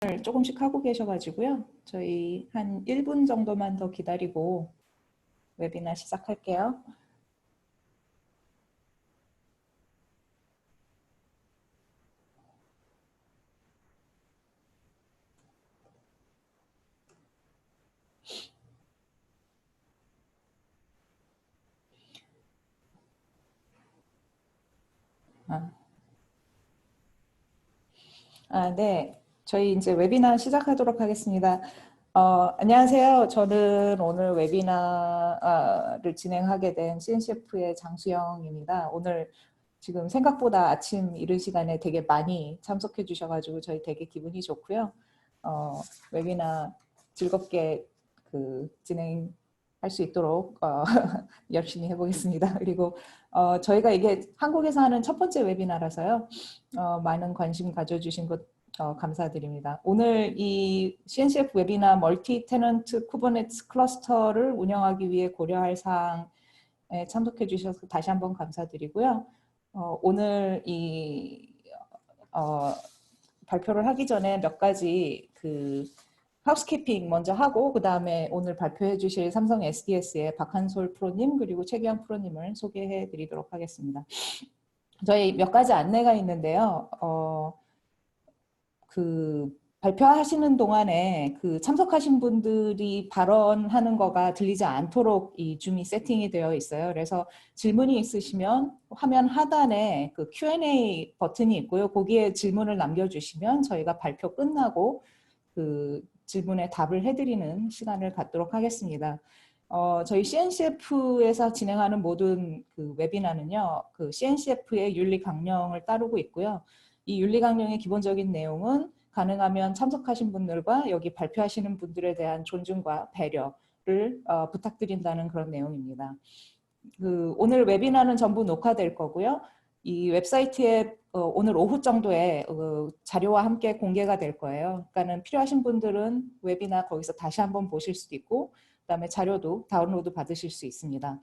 조금씩 하고 계셔가지고요. 저희 한 1분 정도만 더 기다리고 웨비나 시작할게요. 네. 저희 이제 웨비나 시작하도록 하겠습니다. 안녕하세요. 저는 오늘 웨비나를 진행하게 된 CNCF의 장수영입니다. 오늘 지금 생각보다 아침 이른 시간에 되게 많이 참석해 주셔가지고 저희 되게 기분이 좋고요. 웨비나 즐겁게 진행할 수 있도록 열심히 해보겠습니다. 그리고 저희가 이게 한국에서 하는 첫 번째 웨비나라서요. 많은 관심 가져주신 것 감사드립니다. 오늘 이 CNCF 웨비나 멀티 테넌트 쿠버네티스 클러스터를 운영하기 위해 고려할 사항에 참석해 주셔서 다시 한번 감사드리고요. 오늘 이 발표를 하기 전에 몇 가지 하우스키핑 먼저 하고 그 다음에 오늘 발표해 주실 삼성 SDS의 박한솔 프로님 그리고 최기영 프로님을 소개해 드리도록 하겠습니다. 저희 몇 가지 안내가 있는데요. 발표하시는 동안에 참석하신 분들이 발언하는 거가 들리지 않도록 이 줌이 세팅이 되어 있어요. 그래서 질문이 있으시면 화면 하단에 Q&A 버튼이 있고요. 거기에 질문을 남겨주시면 저희가 발표 끝나고 질문에 답을 해드리는 시간을 갖도록 하겠습니다. 저희 CNCF에서 진행하는 모든 웨비나는요, CNCF의 윤리 강령을 따르고 있고요. 이 윤리 강령의 기본적인 내용은 가능하면 참석하신 분들과 여기 발표하시는 분들에 대한 존중과 배려를 부탁드린다는 그런 내용입니다. 오늘 웨비나는 전부 녹화될 거고요. 이 웹사이트에 오늘 오후 정도에 자료와 함께 공개가 될 거예요. 그러니까는 필요하신 분들은 웨비나 거기서 다시 한번 보실 수도 있고 그다음에 자료도 다운로드 받으실 수 있습니다.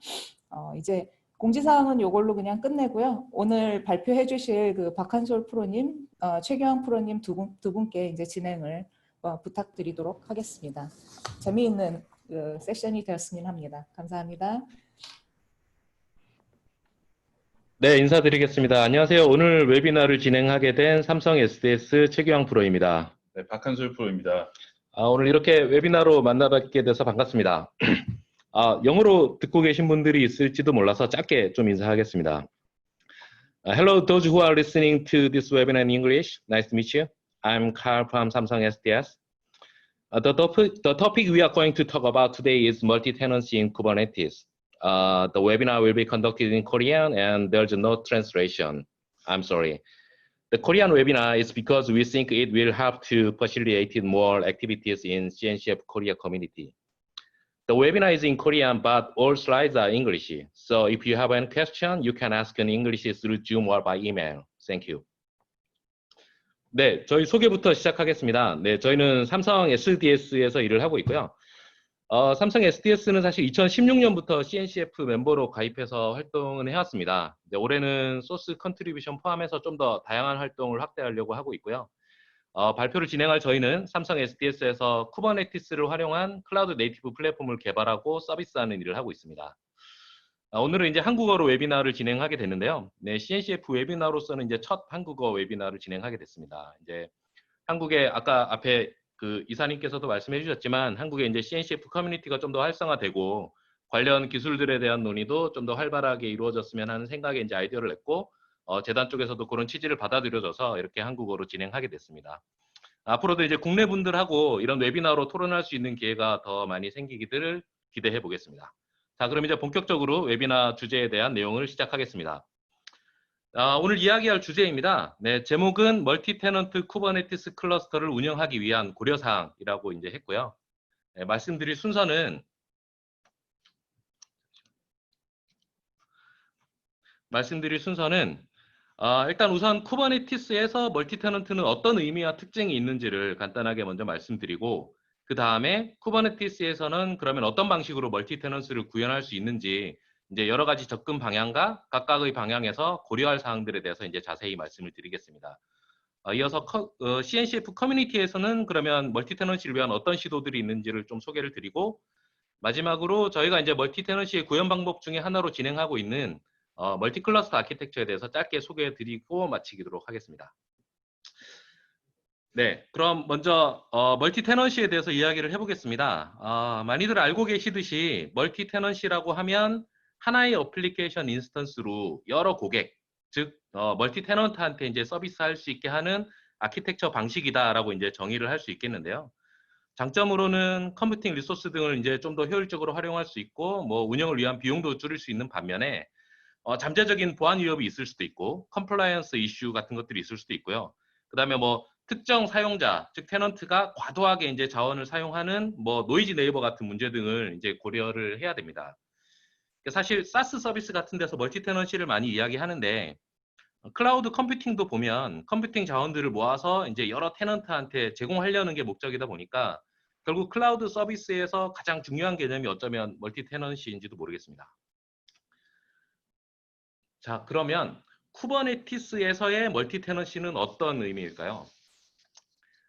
이제 공지사항은 이걸로 그냥 끝내고요. 오늘 발표해 주실 박한솔 프로님, 최경환 프로님 두 분께 이제 진행을 부탁드리도록 하겠습니다. 재미있는 세션이 되었으면 합니다. 감사합니다. 네, 인사드리겠습니다. 안녕하세요. 오늘 웨비나를 진행하게 된 삼성 SDS 최규영 프로입니다. 네, 박한솔 프로입니다. 오늘 이렇게 웨비나로 만나뵙게 돼서 반갑습니다. 영어로 듣고 계신 분들이 있을지도 몰라서 짧게 좀 인사하겠습니다. Hello, those who are listening to this webinar in English. Nice to meet you. I'm Carl from Samsung SDS. The topic we are going to talk about today is multi-tenancy in Kubernetes. The webinar will be conducted in Korean and there's no translation. I'm sorry. The Korean webinar is because we think it will help to facilitate more activities in CNCF Korea community. The webinar is in Korean, but all slides are English. So if you have any question, you can ask in English through Zoom or by email. Thank you. 네, 저희 소개부터 시작하겠습니다. 네, 저희는 삼성 SDS에서 일을 하고 있고요. 삼성 SDS는 사실 2016년부터 CNCF 멤버로 가입해서 활동을 해왔습니다. 네, 올해는 소스 컨트리뷰션 포함해서 좀 더 다양한 활동을 확대하려고 하고 있고요. 발표를 진행할 저희는 삼성 SDS에서 쿠버네티스를 활용한 클라우드 네이티브 플랫폼을 개발하고 서비스하는 일을 하고 있습니다. 오늘은 이제 한국어로 웨비나를 진행하게 됐는데요. 네, CNCF 웨비나로서는 이제 첫 한국어 웨비나를 진행하게 됐습니다. 이제 한국의 아까 앞에 이사님께서도 말씀해 주셨지만 한국에 이제 CNCF 커뮤니티가 좀 더 활성화되고 관련 기술들에 대한 논의도 좀 더 활발하게 이루어졌으면 하는 생각에 이제 아이디어를 냈고 재단 쪽에서도 그런 취지를 받아들여져서 이렇게 한국어로 진행하게 됐습니다. 앞으로도 이제 국내 분들하고 이런 웨비나로 토론할 수 있는 기회가 더 많이 생기기를 기대해 보겠습니다. 자, 그럼 이제 본격적으로 웨비나 주제에 대한 내용을 시작하겠습니다. 오늘 이야기할 주제입니다. 네, 제목은 멀티 테넌트 쿠버네티스 클러스터를 운영하기 위한 고려사항이라고 이제 했고요. 네, 말씀드릴 순서는 일단 우선 쿠버네티스에서 멀티 테넌트는 어떤 의미와 특징이 있는지를 간단하게 먼저 말씀드리고 그 다음에 쿠버네티스에서는 그러면 어떤 방식으로 멀티 테넌스를 구현할 수 있는지 이제 여러 가지 접근 방향과 각각의 방향에서 고려할 사항들에 대해서 이제 자세히 말씀을 드리겠습니다. 이어서 CNCF 커뮤니티에서는 그러면 멀티 테넌시를 위한 어떤 시도들이 있는지를 좀 소개를 드리고, 마지막으로 저희가 이제 멀티 테넌시의 구현 방법 중에 하나로 진행하고 있는 멀티 클러스터 아키텍처에 대해서 짧게 소개해 드리고 마치도록 하겠습니다. 네, 그럼 먼저 멀티 테넌시에 대해서 이야기를 해보겠습니다. 많이들 알고 계시듯이 멀티 테넌시라고 하면 하나의 어플리케이션 인스턴스로 여러 고객, 즉 멀티 테넌트한테 이제 서비스할 수 있게 하는 아키텍처 방식이다라고 이제 정의를 할 수 있겠는데요. 장점으로는 컴퓨팅 리소스 등을 이제 좀 더 효율적으로 활용할 수 있고, 뭐 운영을 위한 비용도 줄일 수 있는 반면에 잠재적인 보안 위협이 있을 수도 있고, 컴플라이언스 이슈 같은 것들이 있을 수도 있고요. 그다음에 뭐 특정 사용자, 즉 테넌트가 과도하게 이제 자원을 사용하는 뭐 노이즈 네이버 같은 문제 등을 이제 고려를 해야 됩니다. 사실 사스 서비스 같은 데서 멀티 테넌시를 많이 이야기하는데, 클라우드 컴퓨팅도 보면 컴퓨팅 자원들을 모아서 이제 여러 테넌트한테 제공하려는 게 목적이다 보니까 결국 클라우드 서비스에서 가장 중요한 개념이 어쩌면 멀티 테넌시인지도 모르겠습니다. 자, 그러면 쿠버네티스에서의 멀티 테넌시는 어떤 의미일까요?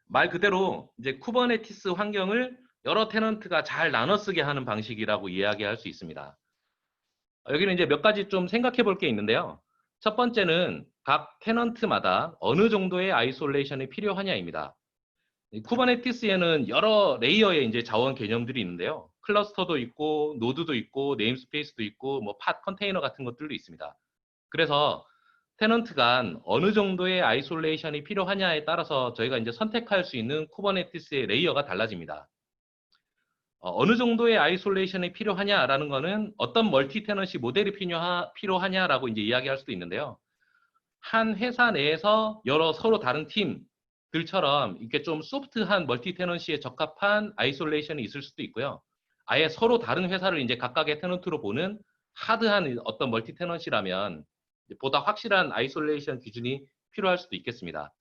말 그대로 이제 쿠버네티스 환경을 여러 테넌트가 잘 나눠 쓰게 하는 방식이라고 이야기할 수 있습니다. 여기는 이제 몇 가지 좀 생각해 볼 게 있는데요. 첫 번째는 각 테넌트마다 어느 정도의 아이솔레이션이 필요하냐입니다. 쿠버네티스에는 여러 레이어의 이제 자원 개념들이 있는데요. 클러스터도 있고, 노드도 있고, 네임스페이스도 있고, 뭐 팟 컨테이너 같은 것들도 있습니다. 그래서 테넌트 간 어느 정도의 아이솔레이션이 필요하냐에 따라서 저희가 이제 선택할 수 있는 쿠버네티스의 레이어가 달라집니다. 어느 정도의 아이솔레이션이 필요하냐라는 거는 어떤 멀티 테넌시 모델이 필요하냐라고 이제 이야기할 수도 있는데요. 한 회사 내에서 여러 서로 다른 팀들처럼 이렇게 좀 소프트한 멀티 테넌시에 적합한 아이솔레이션이 있을 수도 있고요. 아예 서로 다른 회사를 이제 각각의 테넌트로 보는 하드한 어떤 멀티 테넌시라면 보다 확실한 아이솔레이션 기준이 필요할 수도 있겠습니다.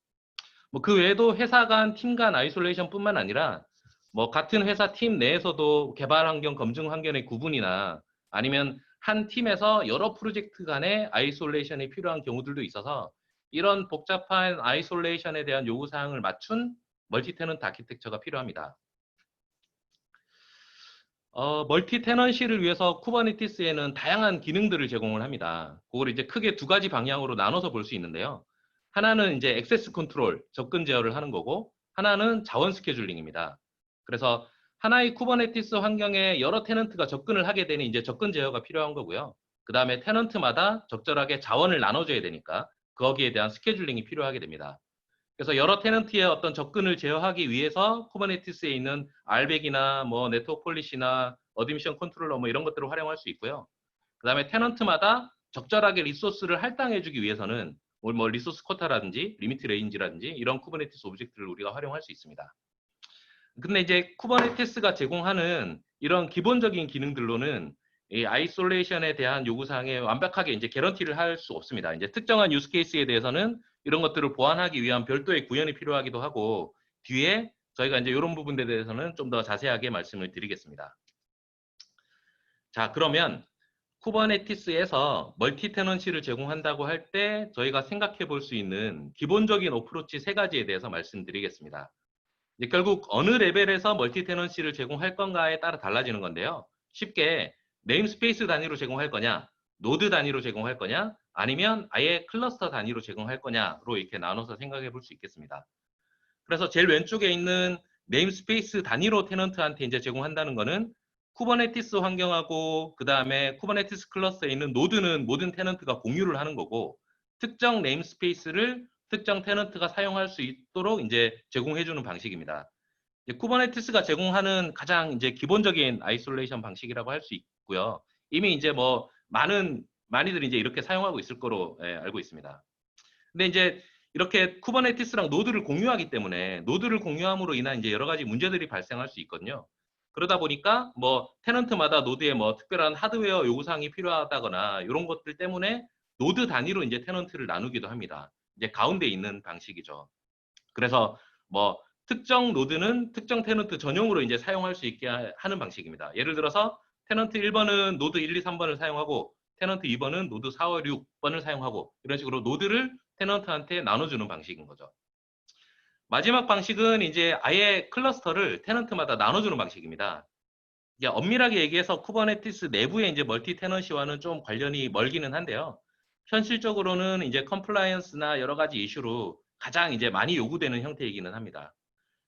뭐 그 외에도 회사 간, 팀 간 아이솔레이션뿐만 아니라 뭐 같은 회사 팀 내에서도 개발 환경, 검증 환경의 구분이나 아니면 한 팀에서 여러 프로젝트 간의 아이솔레이션이 필요한 경우들도 있어서 이런 복잡한 아이솔레이션에 대한 요구사항을 맞춘 멀티 테넌트 아키텍처가 필요합니다. 멀티 테넌시를 위해서 쿠버네티스에는 다양한 기능들을 제공을 합니다. 그걸 이제 크게 두 가지 방향으로 나눠서 볼 수 있는데요. 하나는 이제 액세스 컨트롤, 접근 제어를 하는 거고, 하나는 자원 스케줄링입니다. 그래서 하나의 쿠버네티스 환경에 여러 테넌트가 접근을 하게 되는 이제 접근 제어가 필요한 거고요. 그 다음에 테넌트마다 적절하게 자원을 나눠줘야 되니까 거기에 대한 스케줄링이 필요하게 됩니다. 그래서 여러 테넌트의 어떤 접근을 제어하기 위해서 쿠버네티스에 있는 RBAC이나 뭐 네트워크 폴리시나 어드미션 컨트롤러 뭐 이런 것들을 활용할 수 있고요. 그 다음에 테넌트마다 적절하게 리소스를 할당해주기 위해서는 뭐 리소스 쿼타라든지 리미트 레인지라든지 이런 쿠버네티스 오브젝트를 우리가 활용할 수 있습니다. 근데 이제 쿠버네티스가 제공하는 이런 기본적인 기능들로는 이 아이솔레이션에 대한 요구사항에 완벽하게 이제 개런티를 할 수 없습니다. 이제 특정한 유스 케이스에 대해서는 이런 것들을 보완하기 위한 별도의 구현이 필요하기도 하고, 뒤에 저희가 이제 이런 부분에 대해서는 좀 더 자세하게 말씀을 드리겠습니다. 자, 그러면 쿠버네티스에서 멀티 테넌시를 제공한다고 할 때 저희가 생각해 볼 수 있는 기본적인 어프로치 세 가지에 대해서 말씀드리겠습니다. 이제 결국 어느 레벨에서 멀티 테넌시를 제공할 건가에 따라 달라지는 건데요. 쉽게 네임스페이스 단위로 제공할 거냐, 노드 단위로 제공할 거냐, 아니면 아예 클러스터 단위로 제공할 거냐로 이렇게 나눠서 생각해 볼 수 있겠습니다. 그래서 제일 왼쪽에 있는 네임스페이스 단위로 테넌트한테 이제 제공한다는 거는 쿠버네티스 환경하고 그 다음에 쿠버네티스 클러스터에 있는 노드는 모든 테넌트가 공유를 하는 거고, 특정 네임스페이스를 특정 테넌트가 사용할 수 있도록 이제 제공해주는 방식입니다. 쿠버네티스가 제공하는 가장 이제 기본적인 아이솔레이션 방식이라고 할 수 있고요. 이미 이제 뭐 많이들 이제 이렇게 사용하고 있을 거로 알고 있습니다. 근데 이제 이렇게 쿠버네티스랑 노드를 공유하기 때문에 노드를 공유함으로 인한 이제 여러 가지 문제들이 발생할 수 있거든요. 그러다 보니까 뭐 테넌트마다 노드에 뭐 특별한 하드웨어 요구사항이 필요하다거나 이런 것들 때문에 노드 단위로 이제 테넌트를 나누기도 합니다. 이제 가운데 있는 방식이죠. 그래서 뭐 특정 노드는 특정 테넌트 전용으로 이제 사용할 수 있게 하는 방식입니다. 예를 들어서 테넌트 1번은 노드 1, 2, 3번을 사용하고 테넌트 2번은 노드 4, 5, 6번을 사용하고 이런 식으로 노드를 테넌트한테 나눠주는 방식인 거죠. 마지막 방식은 이제 아예 클러스터를 테넌트마다 나눠주는 방식입니다. 이게 엄밀하게 얘기해서 쿠버네티스 내부의 이제 멀티 테넌시와는 좀 관련이 멀기는 한데요. 현실적으로는 이제 컴플라이언스나 여러 가지 이슈로 가장 이제 많이 요구되는 형태이기는 합니다.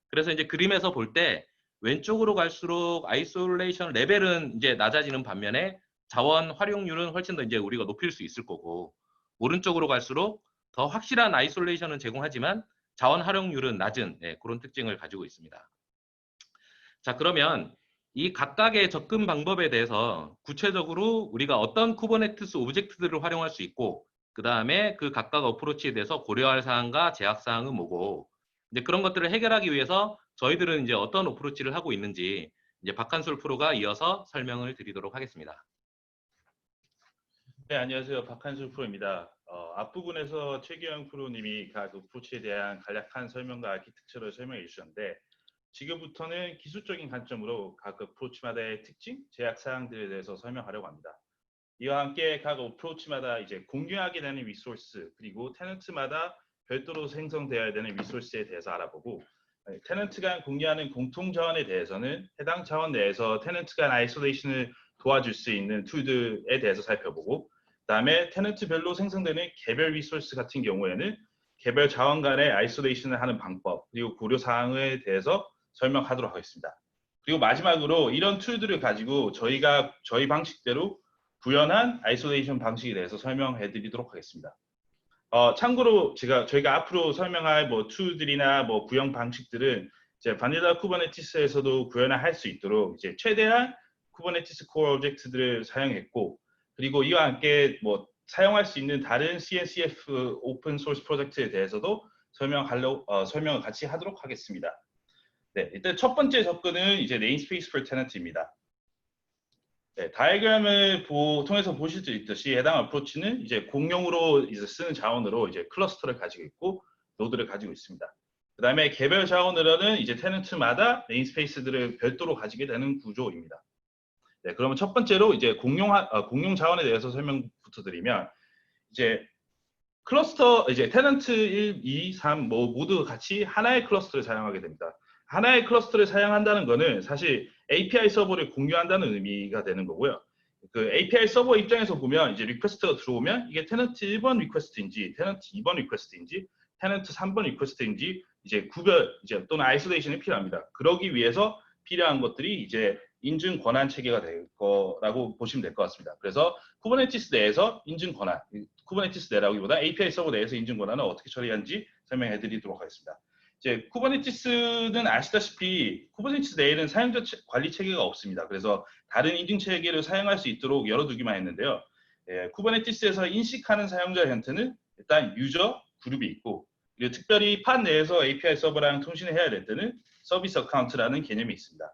그래서 이제 그림에서 볼 때 왼쪽으로 갈수록 아이솔레이션 레벨은 이제 낮아지는 반면에 자원 활용률은 훨씬 더 이제 우리가 높일 수 있을 거고, 오른쪽으로 갈수록 더 확실한 아이솔레이션은 제공하지만 자원 활용률은 낮은 그런 특징을 가지고 있습니다. 자, 그러면 이 각각의 접근 방법에 대해서 구체적으로 우리가 어떤 쿠버네티스 오브젝트들을 활용할 수 있고, 그 다음에 그 각각 어프로치에 대해서 고려할 사항과 제약 사항은 뭐고, 이제 그런 것들을 해결하기 위해서 저희들은 이제 어떤 어프로치를 하고 있는지 이제 박한솔 프로가 이어서 설명을 드리도록 하겠습니다. 네, 안녕하세요. 박한솔 프로입니다. 앞부분에서 최기영 프로님이 각 어프로치에 대한 간략한 설명과 아키텍처를 설명해 주셨는데, 지금부터는 기술적인 관점으로 각 어프로치마다의 특징, 제약 사항들에 대해서 설명하려고 합니다. 이와 함께 각 어프로치마다 이제 공유하게 되는 리소스, 그리고 테넌트마다 별도로 생성되어야 되는 리소스에 대해서 알아보고, 테넌트 간 공유하는 공통 자원에 대해서는 해당 자원 내에서 테넌트 간 아이솔레이션을 도와줄 수 있는 툴들에 대해서 살펴보고, 그다음에 테넌트별로 생성되는 개별 리소스 같은 경우에는 개별 자원 간의 아이솔레이션을 하는 방법, 그리고 고려 사항에 대해서 설명하도록 하겠습니다. 그리고 마지막으로 이런 툴들을 가지고 저희가 저희 방식대로 구현한 아이솔레이션 방식에 대해서 설명해 드리도록 하겠습니다. 참고로 저희가 앞으로 설명할 뭐 툴들이나 뭐 구현 방식들은 이제 바닐라 쿠버네티스에서도 구현을 할 수 있도록 이제 최대한 쿠버네티스 코어 오브젝트들을 사용했고, 그리고 이와 함께 뭐 사용할 수 있는 다른 CNCF 오픈 소스 프로젝트에 대해서도 설명을 같이 하도록 하겠습니다. 네, 일단 첫 번째 접근은 이제 네임스페이스 for tenant입니다. 네, 다이어그램을 통해서 보실 수 있듯이 해당 어프로치는 이제 공용으로 이제 쓰는 자원으로 이제 클러스터를 가지고 있고 노드를 가지고 있습니다. 그 다음에 개별 자원으로는 이제 테넌트마다 네임스페이스들을 별도로 가지게 되는 구조입니다. 네, 그러면 첫 번째로 이제 공용 자원에 대해서 설명부터 드리면, 이제 클러스터 이제 테넌트 1, 2, 3 뭐 모두 같이 하나의 클러스터를 사용하게 됩니다. 하나의 클러스터를 사용한다는 거는 사실 API 서버를 공유한다는 의미가 되는 거고요. 그 API 서버 입장에서 보면 이제 리퀘스트가 들어오면 이게 테넌트 1번 리퀘스트인지, 테넌트 2번 리퀘스트인지, 테넌트 3번 리퀘스트인지 이제 구별 또는 아이솔레이션이 필요합니다. 그러기 위해서 필요한 것들이 이제 인증 권한 체계가 될 거라고 보시면 될 것 같습니다. 그래서 쿠버네티스 내에서 인증 권한, 쿠버네티스 내라기보다 API 서버 내에서 인증 권한을 어떻게 처리하는지 설명해 드리도록 하겠습니다. 이제 쿠버네티스는 아시다시피 쿠버네티스 내에는 사용자 관리 체계가 없습니다. 그래서 다른 인증 체계를 사용할 수 있도록 열어두기만 했는데요. 쿠버네티스에서 인식하는 사용자 형태는 일단 유저 그룹이 있고, 그리고 특별히 팟 내에서 API 서버랑 통신을 해야 될 때는 서비스 어카운트라는 개념이 있습니다.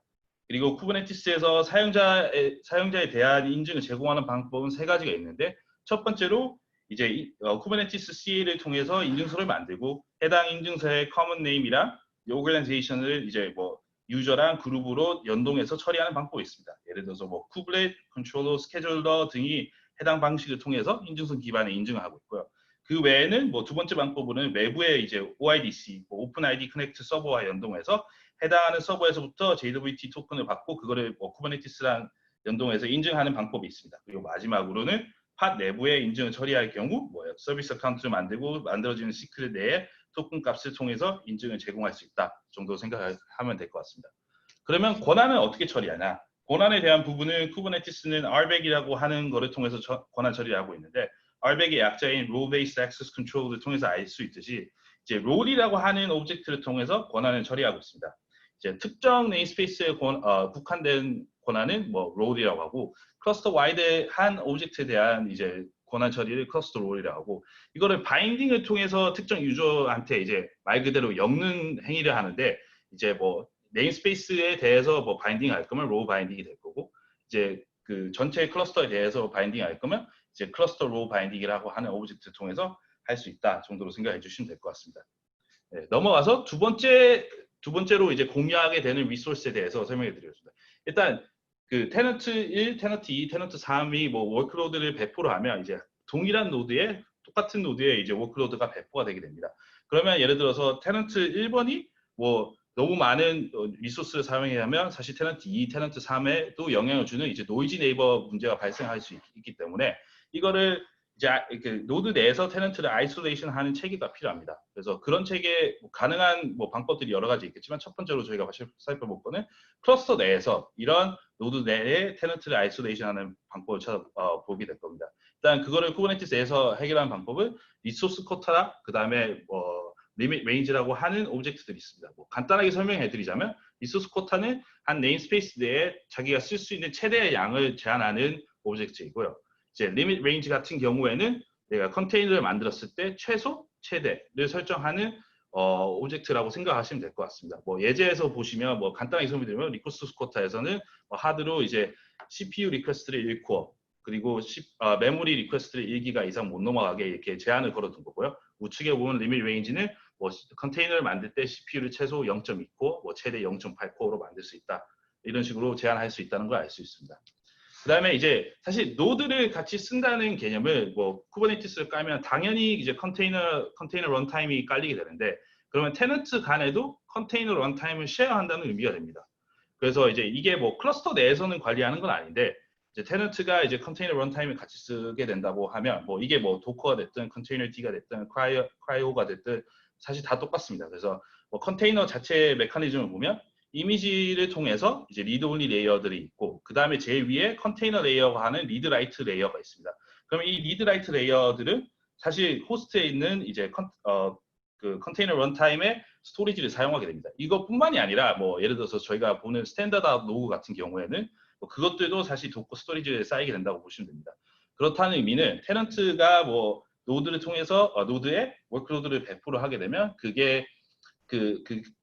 그리고 쿠버네티스에서 사용자에 대한 인증을 제공하는 방법은 세 가지가 있는데, 첫 번째로 이제 쿠버네티스 CA를 통해서 인증서를 만들고 해당 인증서의 커먼 네임이랑 오거나이제이션을 이제 뭐 유저랑 그룹으로 연동해서 처리하는 방법이 있습니다. 예를 들어서 뭐 쿠블렛, 컨트롤러, 스케줄러 등이 해당 방식을 통해서 인증서 기반에 인증을 하고 있고요. 그 외에는 뭐 두 번째 방법으로는 외부에 이제 OIDC, 오픈 아이디 커넥트 서버와 연동해서 해당하는 서버에서부터 JWT 토큰을 받고 그거를 뭐 쿠버네티스랑 연동해서 인증하는 방법이 있습니다. 그리고 마지막으로는 팟 내부에 인증을 처리할 경우 뭐 서비스 어카운트를 만들고 만들어지는 시크릿 내에 토큰 값을 통해서 인증을 제공할 수 있다 정도 생각하면 될 것 같습니다. 그러면 권한은 어떻게 처리하냐? 권한에 대한 부분은 쿠버네티스는 RBAC이라고 하는 거를 통해서 권한 처리를 하고 있는데, RBAC의 약자인 Role Based Access Control을 통해서 알 수 있듯이 이제 롤이라고 하는 오브젝트를 통해서 권한을 처리하고 있습니다. 이제 특정 네임스페이스에 국한된 권한은 뭐 롤이라고 하고, 클러스터 와이드한 오브젝트에 대한 이제 권한 처리를 클러스터 롤이라고 하고, 이거를 바인딩을 통해서 특정 유저한테 이제 말 그대로 엮는 행위를 하는데, 이제 뭐 네임스페이스에 대해서 뭐 바인딩 할 거면 롤 바인딩이 될 거고, 이제 그 전체 클러스터에 대해서 바인딩 할 거면 이제 클러스터 롤 바인딩이라고 하는 오브젝트를 통해서 할 수 있다 정도로 생각해 주시면 될 것 같습니다. 네, 넘어가서 두 번째로 이제 공유하게 되는 리소스에 대해서 설명해 드리겠습니다. 일단 그 테넌트 1, 테넌트 2, 테넌트 3이 뭐 워크로드를 배포를 하면 이제 동일한 노드에 똑같은 노드에 이제 워크로드가 배포가 되게 됩니다. 그러면 예를 들어서 테넌트 1번이 뭐 너무 많은 리소스를 사용해야 하면 사실 테넌트 2, 테넌트 3에도 영향을 주는 이제 노이즈 네이버 문제가 발생할 수 있기 때문에 이거를 이제 노드 내에서 테넌트를 아이솔레이션 하는 체계가 필요합니다. 그래서 그런 체계 가능한 뭐 방법들이 여러 가지 있겠지만 첫 번째로 저희가 살펴볼 거는 클러스터 내에서 이런 노드 내에 테넌트를 아이솔레이션 하는 방법을 찾아보게 될 겁니다. 일단 그거를 쿠버네티스에서 해결하는 방법은 리소스 쿼터랑 그 다음에 리밋 레인지라고 하는 오브젝트들이 있습니다. 뭐 간단하게 설명해 드리자면 리소스 쿼터는 한 네임스페이스 내에 자기가 쓸 수 있는 최대의 양을 제한하는 오브젝트이고요. 이제 리밋 레인지 같은 경우에는 내가 컨테이너를 만들었을 때 최소, 최대를 설정하는 오브젝트라고 생각하시면 될 것 같습니다. 뭐 예제에서 보시면 뭐 간단하게 설명드리면 리소스 쿼터에서는 하드로 이제 CPU 리퀘스트를 1코어 그리고 메모리 리퀘스트를 1기가 이상 못 넘어가게 이렇게 제한을 걸어둔 거고요. 우측에 보면 리밋 레인지는 뭐 컨테이너를 만들 때 CPU를 최소 0.2코어, 뭐 최대 0.8코어로 만들 수 있다. 이런 식으로 제한할 수 있다는 걸 알 수 있습니다. 그 다음에 이제 사실 노드를 같이 쓴다는 개념을 뭐 쿠버네티스를 깔면 당연히 이제 컨테이너 런타임이 깔리게 되는데 그러면 테넌트 간에도 컨테이너 런타임을 쉐어한다는 의미가 됩니다. 그래서 이제 이게 뭐 클러스터 내에서는 관리하는 건 아닌데 이제 테넌트가 이제 컨테이너 런타임을 같이 쓰게 된다고 하면 뭐 이게 뭐 도커가 됐든 컨테이너 D가 됐든 크라이오가 됐든 사실 다 똑같습니다. 그래서 뭐 컨테이너 자체 메커니즘을 보면 이미지를 통해서 이제 리드 온리 레이어들이 있고 그 다음에 제일 위에 컨테이너 레이어가 하는 리드 라이트 레이어가 있습니다. 그럼 이 리드 라이트 레이어들은 사실 호스트에 있는 이제 그 컨테이너 런타임의 스토리지를 사용하게 됩니다. 이것뿐만이 아니라 뭐 예를 들어서 저희가 보는 스탠다드 로그 같은 경우에는 뭐 그것들도 사실 도커 스토리지에 쌓이게 된다고 보시면 됩니다. 그렇다는 의미는 테넌트가 뭐 노드를 통해서 노드에 워크로드를 배포를 하게 되면 그게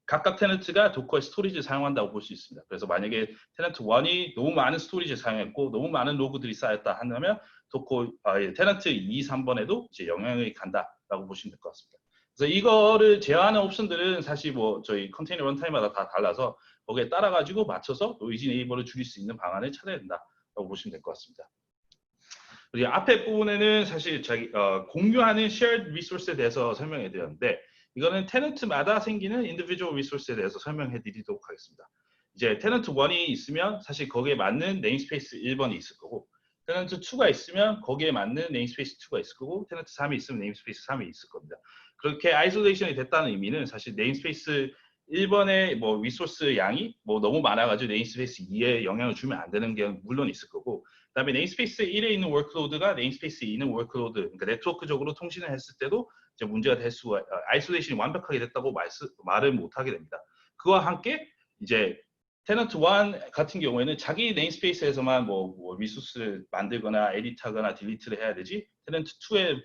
각각 테넌트가 도커의 스토리지를 사용한다고 볼 수 있습니다. 그래서 만약에 테넌트 1이 너무 많은 스토리지를 사용했고 너무 많은 로그들이 쌓였다 한다면 테넌트 2, 3번에도 이제 영향이 간다라고 보시면 될 것 같습니다. 그래서 이거를 제어하는 옵션들은 사실 뭐 저희 컨테이너 런타임마다 다 달라서 거기에 따라 가지고 맞춰서 노이즈 네이버를 줄일 수 있는 방안을 찾아야 된다라고 보시면 될 것 같습니다. 그리고 앞에 부분에는 사실 공유하는 shared resource에 대해서 설명해 드렸는데 이거는 테넌트마다 생기는 individual resource에 대해서 설명해 드리도록 하겠습니다. 이제 테넌트 1이 있으면 사실 거기에 맞는 네임스페이스 1번이 있을 거고 테넌트 2가 있으면 거기에 맞는 네임스페이스 2가 있을 거고 테넌트 3이 있으면 네임스페이스 3이 있을 겁니다. 그렇게 아이솔레이션이 됐다는 의미는 사실 네임스페이스 1번의 뭐 리소스 양이 뭐 너무 많아가지고 네임스페이스 2에 영향을 주면 안 되는 게 물론 있을 거고 그다음에 네임스페이스 1에 있는 워크로드가 네임스페이스 2에 있는 워크로드 그러니까 네트워크적으로 통신을 했을 때도 이제 문제가 될 수가 아이솔레이션이 완벽하게 됐다고 말을 못 하게 됩니다. 그와 함께 이제 테넌트 1 같은 경우에는 자기 네임스페이스에서만 뭐 리소스를 만들거나 에디트하거나 딜리트를 해야 되지 테넌트 2에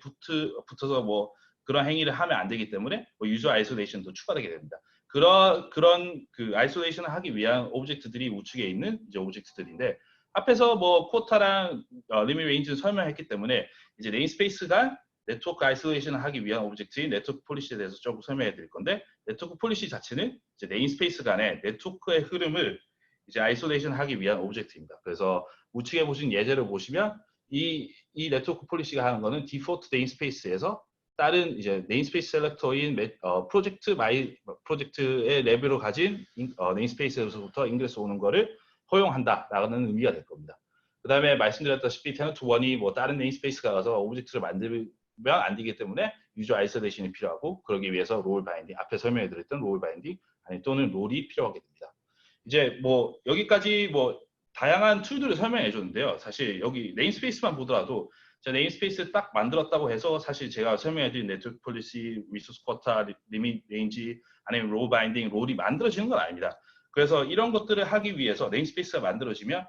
붙어서 뭐 그런 행위를 하면 안 되기 때문에 뭐 유저 아이솔레이션도 추가되게 됩니다. 그런 그 아이솔레이션을 하기 위한 오브젝트들이 우측에 있는 이제 오브젝트들인데 앞에서 뭐 쿼터랑 리밋 레인지를 설명했기 때문에 이제 네임스페이스가 네트워크 아이솔레이션을 하기 위한 오브젝트인 네트워크 폴리시에 대해서 조금 설명해 드릴 건데 네트워크 폴리시 자체는 이제 네임스페이스 간의 네트워크의 흐름을 이제 아이솔레이션 하기 위한 오브젝트입니다. 그래서 우측에 보신 예제를 보시면 이 네트워크 폴리시가 하는 거는 디폴트 네임스페이스에서 다른 이제 네임스페이스 셀렉터인 프로젝트의 레벨로 가진 네임스페이스에서부터 인그레스 오는 거를 허용한다라는 의미가 될 겁니다. 그 다음에 말씀드렸다시피 테넌트 1이 뭐 다른 네임스페이스가 가서 오브젝트를 만들면 안 되기 때문에 유저 아이솔레이션이 필요하고 그러기 위해서 롤 바인딩, 앞에 설명해드렸던 롤 바인딩 또는 롤이 필요하게 됩니다. 이제 뭐 여기까지 뭐 다양한 툴들을 설명해 줬는데요. 사실 여기 네임스페이스만 보더라도 제가 네임스페이스 딱 만들었다고 해서 사실 제가 설명해드린 네트워크 폴리시, 리소스 쿼터, 리밋 레인지 아니면 롤 바인딩, 롤이 만들어지는 건 아닙니다. 그래서 이런 것들을 하기 위해서 네임스페이스가 만들어지면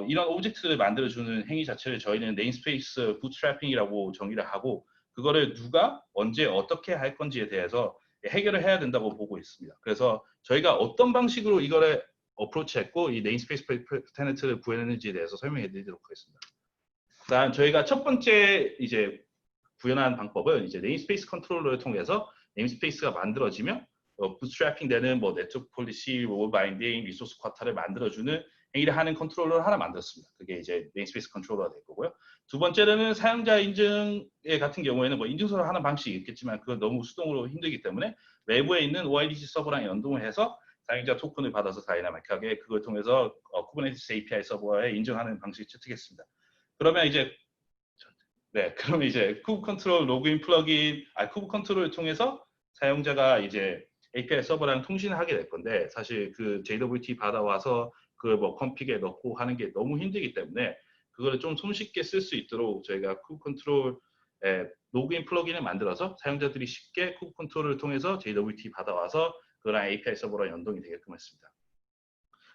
이런 오브젝트를 만들어주는 행위 자체를 저희는 네임스페이스 부트스트래핑이라고 정의를 하고 그거를 누가 언제 어떻게 할 건지에 대해서 해결을 해야 된다고 보고 있습니다. 그래서 저희가 어떤 방식으로 이거를 어프로치했고 이 네임스페이스 테넌트를 구현했는지에 대해서 설명해 드리도록 하겠습니다. 다음 저희가 첫 번째 이제 구현한 방법은 이제 네임스페이스 컨트롤러를 통해서 네임스페이스가 만들어지면 부트스트래핑 되는 뭐 네트워크 폴리시, 롤 바인딩, 리소스 쿼터를 만들어주는 행위를 하는 컨트롤러를 하나 만들었습니다. 그게 이제 네임스페이스 컨트롤러가 될 거고요. 두 번째로는 사용자 인증 같은 경우에는 뭐 인증서를 하는 방식이 있겠지만 그건 너무 수동으로 힘들기 때문에 외부에 있는 OIDC 서버랑 연동을 해서 사용자 토큰을 받아서 다이나믹하게 그걸 통해서 쿠버네티스 API 서버에 인증하는 방식을 채택했습니다. 그러면 이제 그러면 이제 쿠브 컨트롤 로그인 플러그인, 쿠브 컨트롤을 통해서 사용자가 이제 API 서버랑 통신을 하게 될 건데 사실 그 JWT 받아와서 그 뭐 컴픽에 넣고 하는 게 너무 힘들기 때문에 그거를 좀 손쉽게 쓸 수 있도록 저희가 쿠브 컨트롤 로그인 플러그인을 만들어서 사용자들이 쉽게 쿠브 컨트롤을 통해서 JWT 받아와서 그거랑 API 서버랑 연동이 되게끔 했습니다.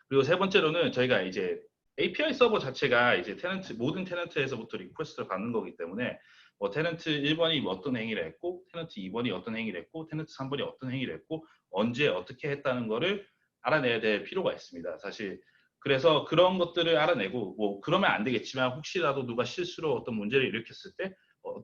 그리고 세 번째로는 저희가 이제 API 서버 자체가 이제 테넌트, 모든 테넌트에서부터 리퀘스트를 받는 거기 때문에 뭐 테넌트 1번이 어떤 행위를 했고 테넌트 2번이 어떤 행위를 했고 테넌트 3번이 어떤 행위를 했고 언제 어떻게 했다는 거를 알아내야 될 필요가 있습니다. 사실 그래서 그런 것들을 알아내고 뭐 그러면 안 되겠지만 혹시라도 누가 실수로 어떤 문제를 일으켰을 때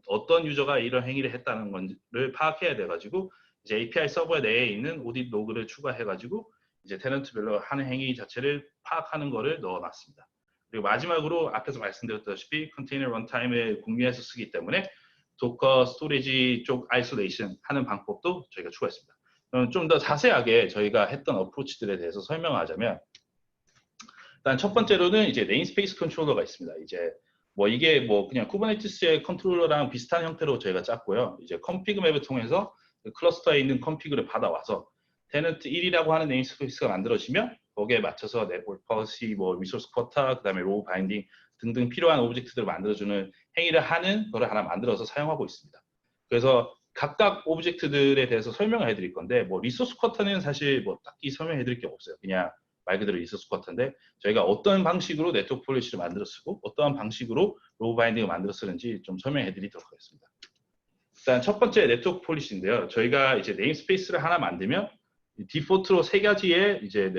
어떤 유저가 이런 행위를 했다는 건를 파악해야 돼가지고 이제 API 서버 내에 있는 오딧 로그를 추가해가지고 이제 테넌트별로 하는 행위 자체를 파악하는 거를 넣어놨습니다. 그리고 마지막으로 앞에서 말씀드렸다시피 컨테이너 런타임을 공유해서 쓰기 때문에 도커 스토리지 쪽 아이솔레이션 하는 방법도 저희가 추가했습니다. 좀 더 자세하게 저희가 했던 어프로치들에 대해서 설명하자면 일단 첫 번째로는 이제 네임스페이스 컨트롤러가 있습니다. 이제 뭐 이게 뭐 그냥 쿠버네티스의 컨트롤러랑 비슷한 형태로 저희가 짰고요. 이제 컴피그 맵을 통해서 클러스터에 있는 컴피그를 받아와서 테넌트 1이라고 하는 네임스페이스가 만들어지면 거기에 맞춰서 네트워크 폴리시, 뭐 리소스 쿼터, 그다음에 로우 바인딩 등등 필요한 오브젝트들을 만들어주는 행위를 하는 거를 하나 만들어서 사용하고 있습니다. 그래서 각각 오브젝트들에 대해서 설명을 해드릴 건데 뭐 리소스 쿼터는 사실 뭐 딱히 설명해드릴 게 없어요. 그냥 말 그대로 리소스 쿼터인데 저희가 어떤 방식으로 네트워크 폴리시를 만들어 쓰고 어떠한 방식으로 로우 바인딩을 만들어 쓰는지 좀 설명해드리도록 하겠습니다. 일단 첫 번째 네트워크 폴리시인데요. 저희가 이제 네임스페이스를 하나 만들면 디폴트로 세 가지의 이제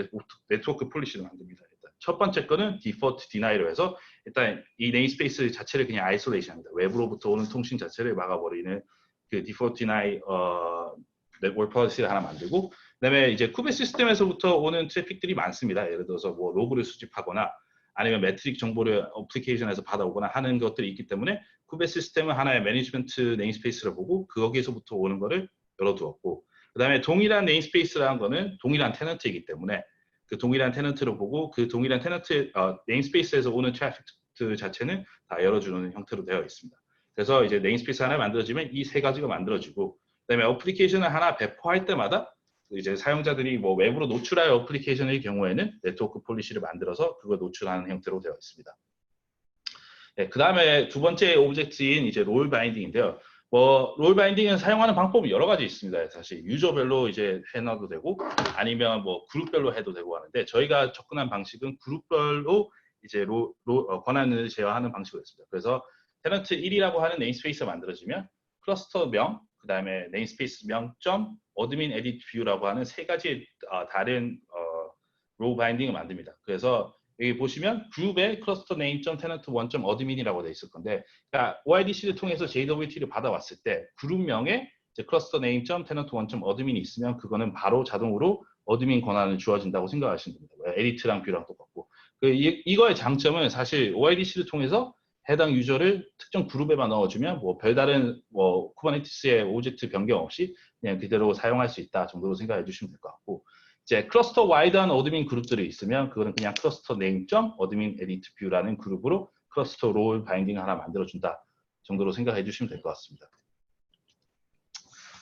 네트워크 폴리시를 만듭니다. 일단 첫 번째 거는 디폴트 디나이로 해서 일단 이 네임스페이스 자체를 그냥 아이솔레이션합니다. 외부로부터 오는 통신 자체를 막아버리는 그 디폴트 디나이 네트워크 폴리시를 하나 만들고 그다음에 이제 쿠베 시스템에서부터 오는 트래픽들이 많습니다. 예를 들어서 뭐 로그를 수집하거나 아니면 매트릭 정보를 어플리케이션에서 받아오거나 하는 것들이 있기 때문에 쿠베 시스템은 하나의 매니지먼트 네임스페이스를 보고 거기에서부터 오는 거를 열어두었고 그 다음에 동일한 네임스페이스라는 거는 동일한 테넌트이기 때문에 그 동일한 테넌트를 보고 그 동일한 테넌트 네임스페이스에서 오는 트래픽 자체는 다 열어주는 형태로 되어 있습니다. 그래서 이제 네임스페이스 하나 만들어지면 이 세 가지가 만들어지고 그다음에 어플리케이션을 하나 배포할 때마다 이제 사용자들이 뭐 외부로 노출할 어플리케이션의 경우에는 네트워크 폴리시를 만들어서 그걸 노출하는 형태로 되어 있습니다. 네, 그 다음에 두 번째 오브젝트인 이제 롤 바인딩인데요. 뭐 롤 바인딩은 사용하는 방법이 여러 가지 있습니다. 사실 유저별로 이제 해놔도 되고 아니면 뭐 그룹별로 해도 되고 하는데 저희가 접근한 방식은 그룹별로 이제 권한을 제어하는 방식으로 했습니다. 그래서 테넌트 1이라고 하는 네임스페이스가 만들어지면 클러스터명, 그 다음에 네임스페이스 명점 어드민 에디트 뷰라고 하는 세 가지 다른 로우 바인딩을 만듭니다. 그래서 여기 보시면 그룹에 클러스터 네임.tenant 1.admin이라고 되어 있을 건데 그러니까 OIDC를 통해서 JWT를 받아왔을 때 그룹명에 클러스터 네임.tenant 1.admin이 있으면 그거는 바로 자동으로 어드민 권한을 주어진다고 생각하시면 됩니다. 에디트랑 뷰랑 똑같고 이거의 장점은 사실 OIDC를 통해서 해당 유저를 특정 그룹에만 넣어주면 뭐 별다른 뭐 쿠버네티스의 오브젝트 변경 없이 그냥 그대로 사용할 수 있다 정도로 생각해 주시면 될 것 같고 이제 클러스터 와이드한 어드민 그룹들이 있으면 그거는 그냥 클러스터 네임.점 어드민 에디트 뷰라는 그룹으로 클러스터 롤 바인딩 하나 만들어준다 정도로 생각해 주시면 될 것 같습니다.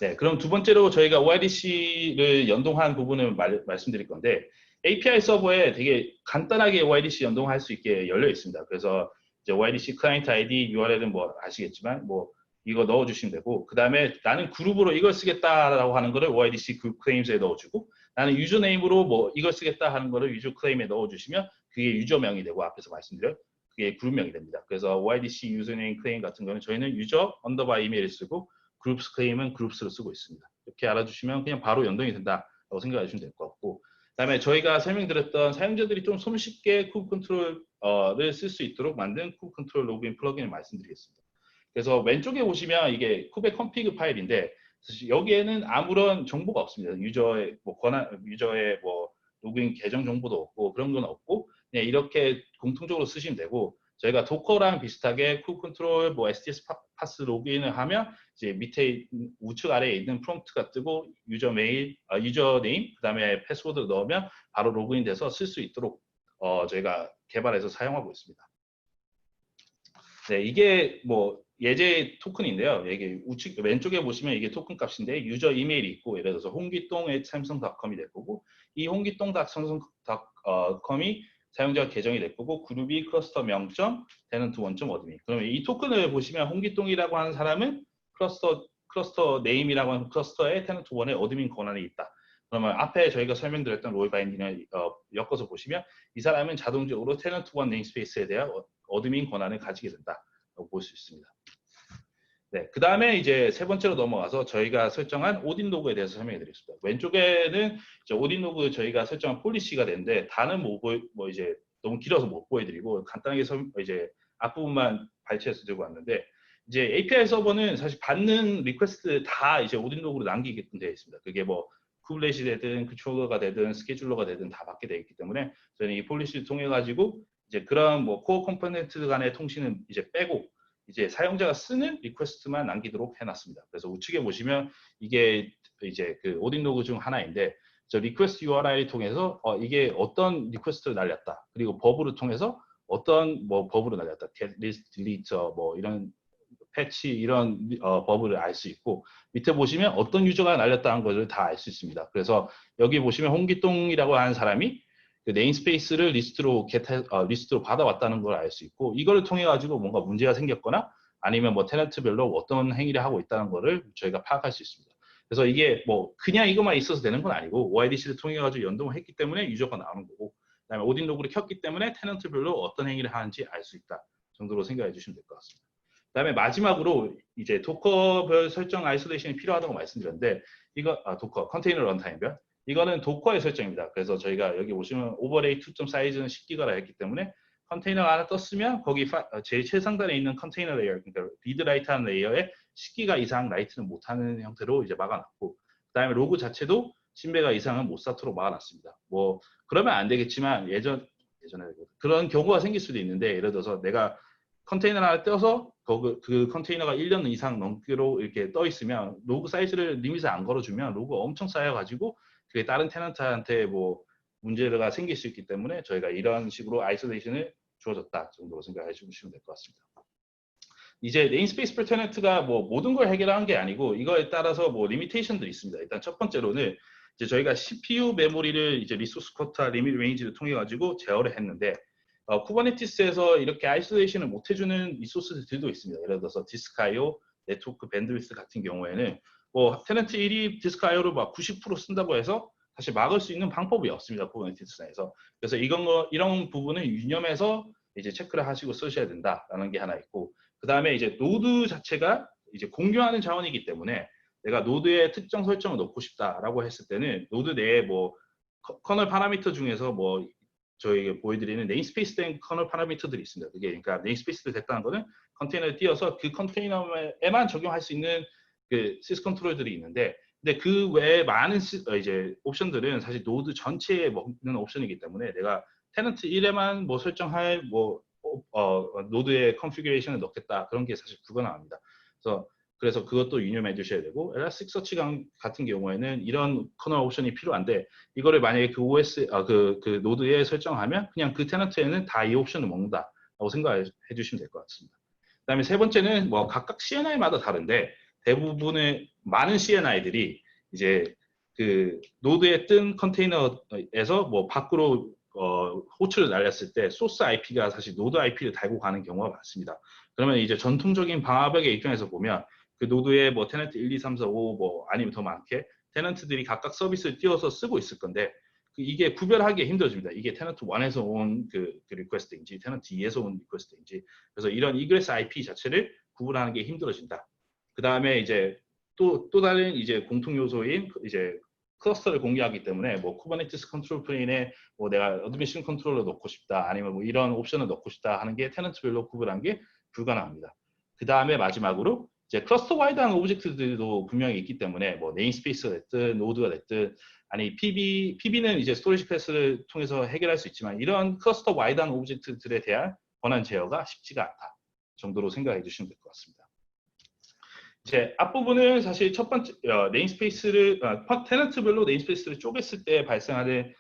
네, 그럼 두 번째로 저희가 OIDC를 연동한 부분을 말씀드릴 건데 API 서버에 되게 간단하게 OIDC 연동할 수 있게 열려 있습니다. 그래서 이제 OIDC 클라이언트 ID URL은 뭐 아시겠지만 뭐 이거 넣어주시면 되고 그 다음에 나는 그룹으로 이걸 쓰겠다라고 하는 거를 OIDC 그룹 클레임즈에 넣어주고 나는 유저네임으로 뭐 이걸 쓰겠다 하는 거를 유저 클레임에 넣어주시면 그게 유저명이 되고 앞에서 말씀드려 그게 그룹명이 됩니다. 그래서 OIDC 유저네임 클레임 같은 거는 저희는 유저 언더바 이메일을 쓰고 그룹스 클레임은 그룹스를 쓰고 있습니다. 이렇게 알아주시면 그냥 바로 연동이 된다라고 생각해 주시면 될 것 같고 그다음에 저희가 설명드렸던 사용자들이 좀 손쉽게 쿠브 컨트롤을 쓸 수 있도록 만든 쿠브 컨트롤 로그인 플러그인을 말씀드리겠습니다. 그래서 왼쪽에 보시면 이게 쿠베 컴피그 파일인데 사실 여기에는 아무런 정보가 없습니다. 유저의 뭐 권한, 유저의 뭐 로그인 계정 정보도 없고 그런 건 없고 그냥 이렇게 공통적으로 쓰시면 되고 저희가 도커랑 비슷하게 쿨 컨트롤 뭐 SDS 파스 로그인을 하면 이제 밑에 우측 아래에 있는 프롬프트가 뜨고 유저 메일, 유저 네임, 그다음에 패스워드를 넣으면 바로 로그인돼서 쓸 수 있도록 저희가 개발해서 사용하고 있습니다. 네, 이게 뭐 예제 토큰인데요. 이게 우측 왼쪽에 보시면 이게 토큰 값인데 유저 이메일이 있고 예를 들어서 홍기똥@samsung.com이 될 거고 이 홍기똥.samsung.com이 사용자 계정이 될 거고 그룹이 클러스터 명점 tenant 원점 어드민. 그러면 이 토큰을 보시면 홍기똥이라고 하는 사람은 클러스터 네임이라고 하는 클러스터에 tenant 1의 어드민 권한이 있다. 그러면 앞에 저희가 설명드렸던 롤 바인딩을 엮어서 보시면 이 사람은 자동적으로 tenant 1 네임스페이스에 대한 어드민 권한을 가지게 된다라고 볼 수 있습니다. 네, 그 다음에 이제 세 번째로 넘어가서 저희가 설정한 오딘 로그에 대해서 설명해 드리겠습니다. 왼쪽에는 이제 오딘 로그 저희가 설정한 폴리시가 되는데 다는 뭐 이제 너무 길어서 못 보여드리고 간단하게 이제 앞부분만 발췌해서 들고 왔는데 이제 API 서버는 사실 받는 리퀘스트 다 이제 오딘 로그로 남기게끔 되어 있습니다. 그게 뭐 쿠블렛이 되든 컨트롤러가 되든 스케줄러가 되든 다 받게 되어 있기 때문에 저희는 이 폴리시를 통해 가지고 이제 그런 뭐 코어 컴포넌트 간의 통신은 이제 빼고 이제 사용자가 쓰는 리퀘스트만 남기도록 해놨습니다. 그래서 우측에 보시면 이게 이제 그 오딘 로그 중 하나인데 저 리퀘스트 URI를 통해서 이게 어떤 리퀘스트를 날렸다. 그리고 버브를 통해서 어떤 뭐 버브를 날렸다. get, list, delete 뭐 이런 패치 이런 버브를 알 수 있고 밑에 보시면 어떤 유저가 날렸다는 것을 다 알 수 있습니다. 그래서 여기 보시면 홍기똥이라고 하는 사람이 그 네임스페이스를 리스트로 받아왔다는 걸 알 수 있고 이걸 통해 가지고 뭔가 문제가 생겼거나 아니면 뭐 테넌트별로 어떤 행위를 하고 있다는 거를 저희가 파악할 수 있습니다. 그래서 이게 뭐 그냥 이것만 있어서 되는 건 아니고 OIDC를 통해 가지고 연동을 했기 때문에 유저가 나오는 거고 그다음에 오딘 로그를 켰기 때문에 테넌트별로 어떤 행위를 하는지 알 수 있다 정도로 생각해 주시면 될 것 같습니다. 그다음에 마지막으로 이제 도커별 설정 아이솔레이션이 필요하다고 말씀드렸는데 이거 도커 컨테이너 런타임별 이거는 도커의 설정입니다. 그래서 저희가 여기 보시면 오버레이 2점 사이즈는 10기가라 했기 때문에 컨테이너가 하나 떴으면 거기 제일 최상단에 있는 컨테이너 레이어, 그러니까 리드 라이트 하는 레이어에 10기가 이상 라이트는 못하는 형태로 이제 막아놨고 그다음에 로그 자체도 10메가 이상은 못 쌓도록 막아놨습니다. 뭐 그러면 안 되겠지만 예전에 그런 경우가 생길 수도 있는데 예를 들어서 내가 컨테이너를 하나 떼서 그 컨테이너가 1년 이상 넘기로 이렇게 떠 있으면 로그 사이즈를 리밋을 안 걸어주면 로그가 엄청 쌓여가지고 그게 다른 테넌트한테 뭐 문제가 생길 수 있기 때문에 저희가 이런 식으로 아이솔레이션을 주어졌다 정도로 생각해 주시면 될 것 같습니다. 이제 네임스페이스 per tenant가 뭐 모든 걸 해결한 게 아니고 이거에 따라서 뭐 리미테이션들이 있습니다. 일단 첫 번째로는 이제 저희가 CPU 메모리를 이제 리소스 쿼터 리밋 레인지를 통해 가지고 제어를 했는데 쿠버네티스에서 이렇게 아이솔레이션을 못 해주는 리소스들도 있습니다. 예를 들어서 디스크 I/O, 네트워크 밴드위스 같은 경우에는 뭐 테넌트 1이 디스크 I/O를 막 90% 쓴다고 해서 사실 막을 수 있는 방법이 없습니다. 쿠버네티스 내에서. 그래서 이런 부분은 유념해서 이제 체크를 하시고 쓰셔야 된다라는 게 하나 있고 그 다음에 이제 노드 자체가 이제 공유하는 자원이기 때문에 내가 노드에 특정 설정을 넣고 싶다라고 했을 때는 노드 내에 뭐 커널 파라미터 중에서 뭐 저희가 보여드리는 네임스페이스 된 커널 파라미터들이 있습니다. 그게 그러니까 네임스페이스를 됐다는 거는 컨테이너를 띄워서 그 컨테이너에만 적용할 수 있는 그 시스 컨트롤들이 있는데 근데 그 외에 많은 이제 옵션들은 사실 노드 전체에 먹는 옵션이기 때문에 내가 테넌트 1에만 뭐 설정할 뭐 노드의 컨피규레이션을 넣겠다 그런 게 사실 불가능합니다. 그래서 그것도 유념해 주셔야 되고 엘라스틱서치 같은 경우에는 이런 커널 옵션이 필요한데 이거를 만약에 그 OS 그 노드에 설정하면 그냥 그 테넌트에는 다 이 옵션을 먹는다라고 생각해 주시면 될 것 같습니다. 그다음에 세 번째는 뭐 각각 CNI마다 다른데 대부분의 많은 CNI들이 이제 그 노드에 뜬 컨테이너에서 뭐 밖으로 호출을 날렸을 때 소스 IP가 사실 노드 IP를 달고 가는 경우가 많습니다. 그러면 이제 전통적인 방화벽의 입장에서 보면 그 노드에 뭐 테넌트 1, 2, 3, 4, 5 뭐 아니면 더 많게 테넌트들이 각각 서비스를 띄워서 쓰고 있을 건데 이게 구별하기 힘들어집니다. 이게 테넌트 1에서 온 그 리퀘스트인지 테넌트 2에서 온 리퀘스트인지 그래서 이런 이그레스 IP 자체를 구분하는 게 힘들어진다. 그 다음에 이제 또 다른 이제 공통 요소인 이제 클러스터를 공유하기 때문에 뭐 쿠버네티스 컨트롤 플레인에 뭐 내가 어드미션 컨트롤러 넣고 싶다 아니면 뭐 이런 옵션을 넣고 싶다 하는 게 테넌트별로 구분한 게 불가능합니다. 그 다음에 마지막으로 이제 클러스터 와이드한 오브젝트들도 분명히 있기 때문에 뭐 네임스페이스가 됐든 노드가 됐든 아니 PB는 이제 스토리지 클래스를 통해서 해결할 수 있지만 이런 클러스터 와이드한 오브젝트들에 대한 권한 제어가 쉽지가 않다 정도로 생각해 주시면 될 것 같습니다. 이제 앞부분은 사실 첫 번째 네임스페이스를 테넌트별로 네임스페이스를 쪼갰을 때 발생하는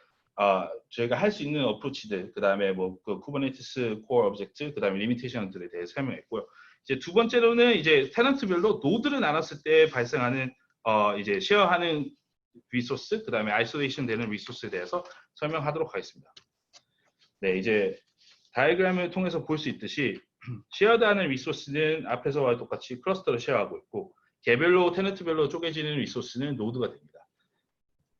저희가 할 수 있는 어프로치들, 그 다음에 뭐 그 쿠버네티스 코어 오브젝트, 그 다음에 리미테이션들에 대해 설명했고요. 이제 두 번째로는 이제 테넌트별로 노드를 나눴을 때 발생하는 이제 쉐어하는 리소스, 그 다음에 아이솔레이션 되는 리소스에 대해서 설명하도록 하겠습니다. 네, 이제 다이어그램을 통해서 볼 수 있듯이 쉐어드하는 리소스는 앞에서와 똑같이 클러스터를 쉐어하고 있고 개별로 테넌트별로 쪼개지는 리소스는 노드가 됩니다.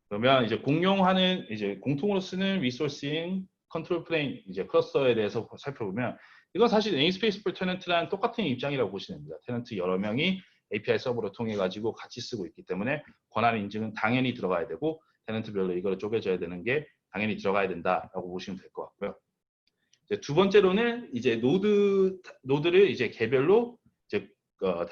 그러면 이제 공용하는 이제 공통으로 쓰는 리소스인 컨트롤 플레인 이제 클러스터에 대해서 살펴보면 이건 사실 네임스페이스 풀 테넌트랑 똑같은 입장이라고 보시면 됩니다. 테넌트 여러 명이 API 서버를 통해 가지고 같이 쓰고 있기 때문에 권한 인증은 당연히 들어가야 되고 테넌트별로 이걸 쪼개져야 되는 게 당연히 들어가야 된다라고 보시면 될 것 같고요. 이제 두 번째로는 이제 노드를 이제 개별로 이제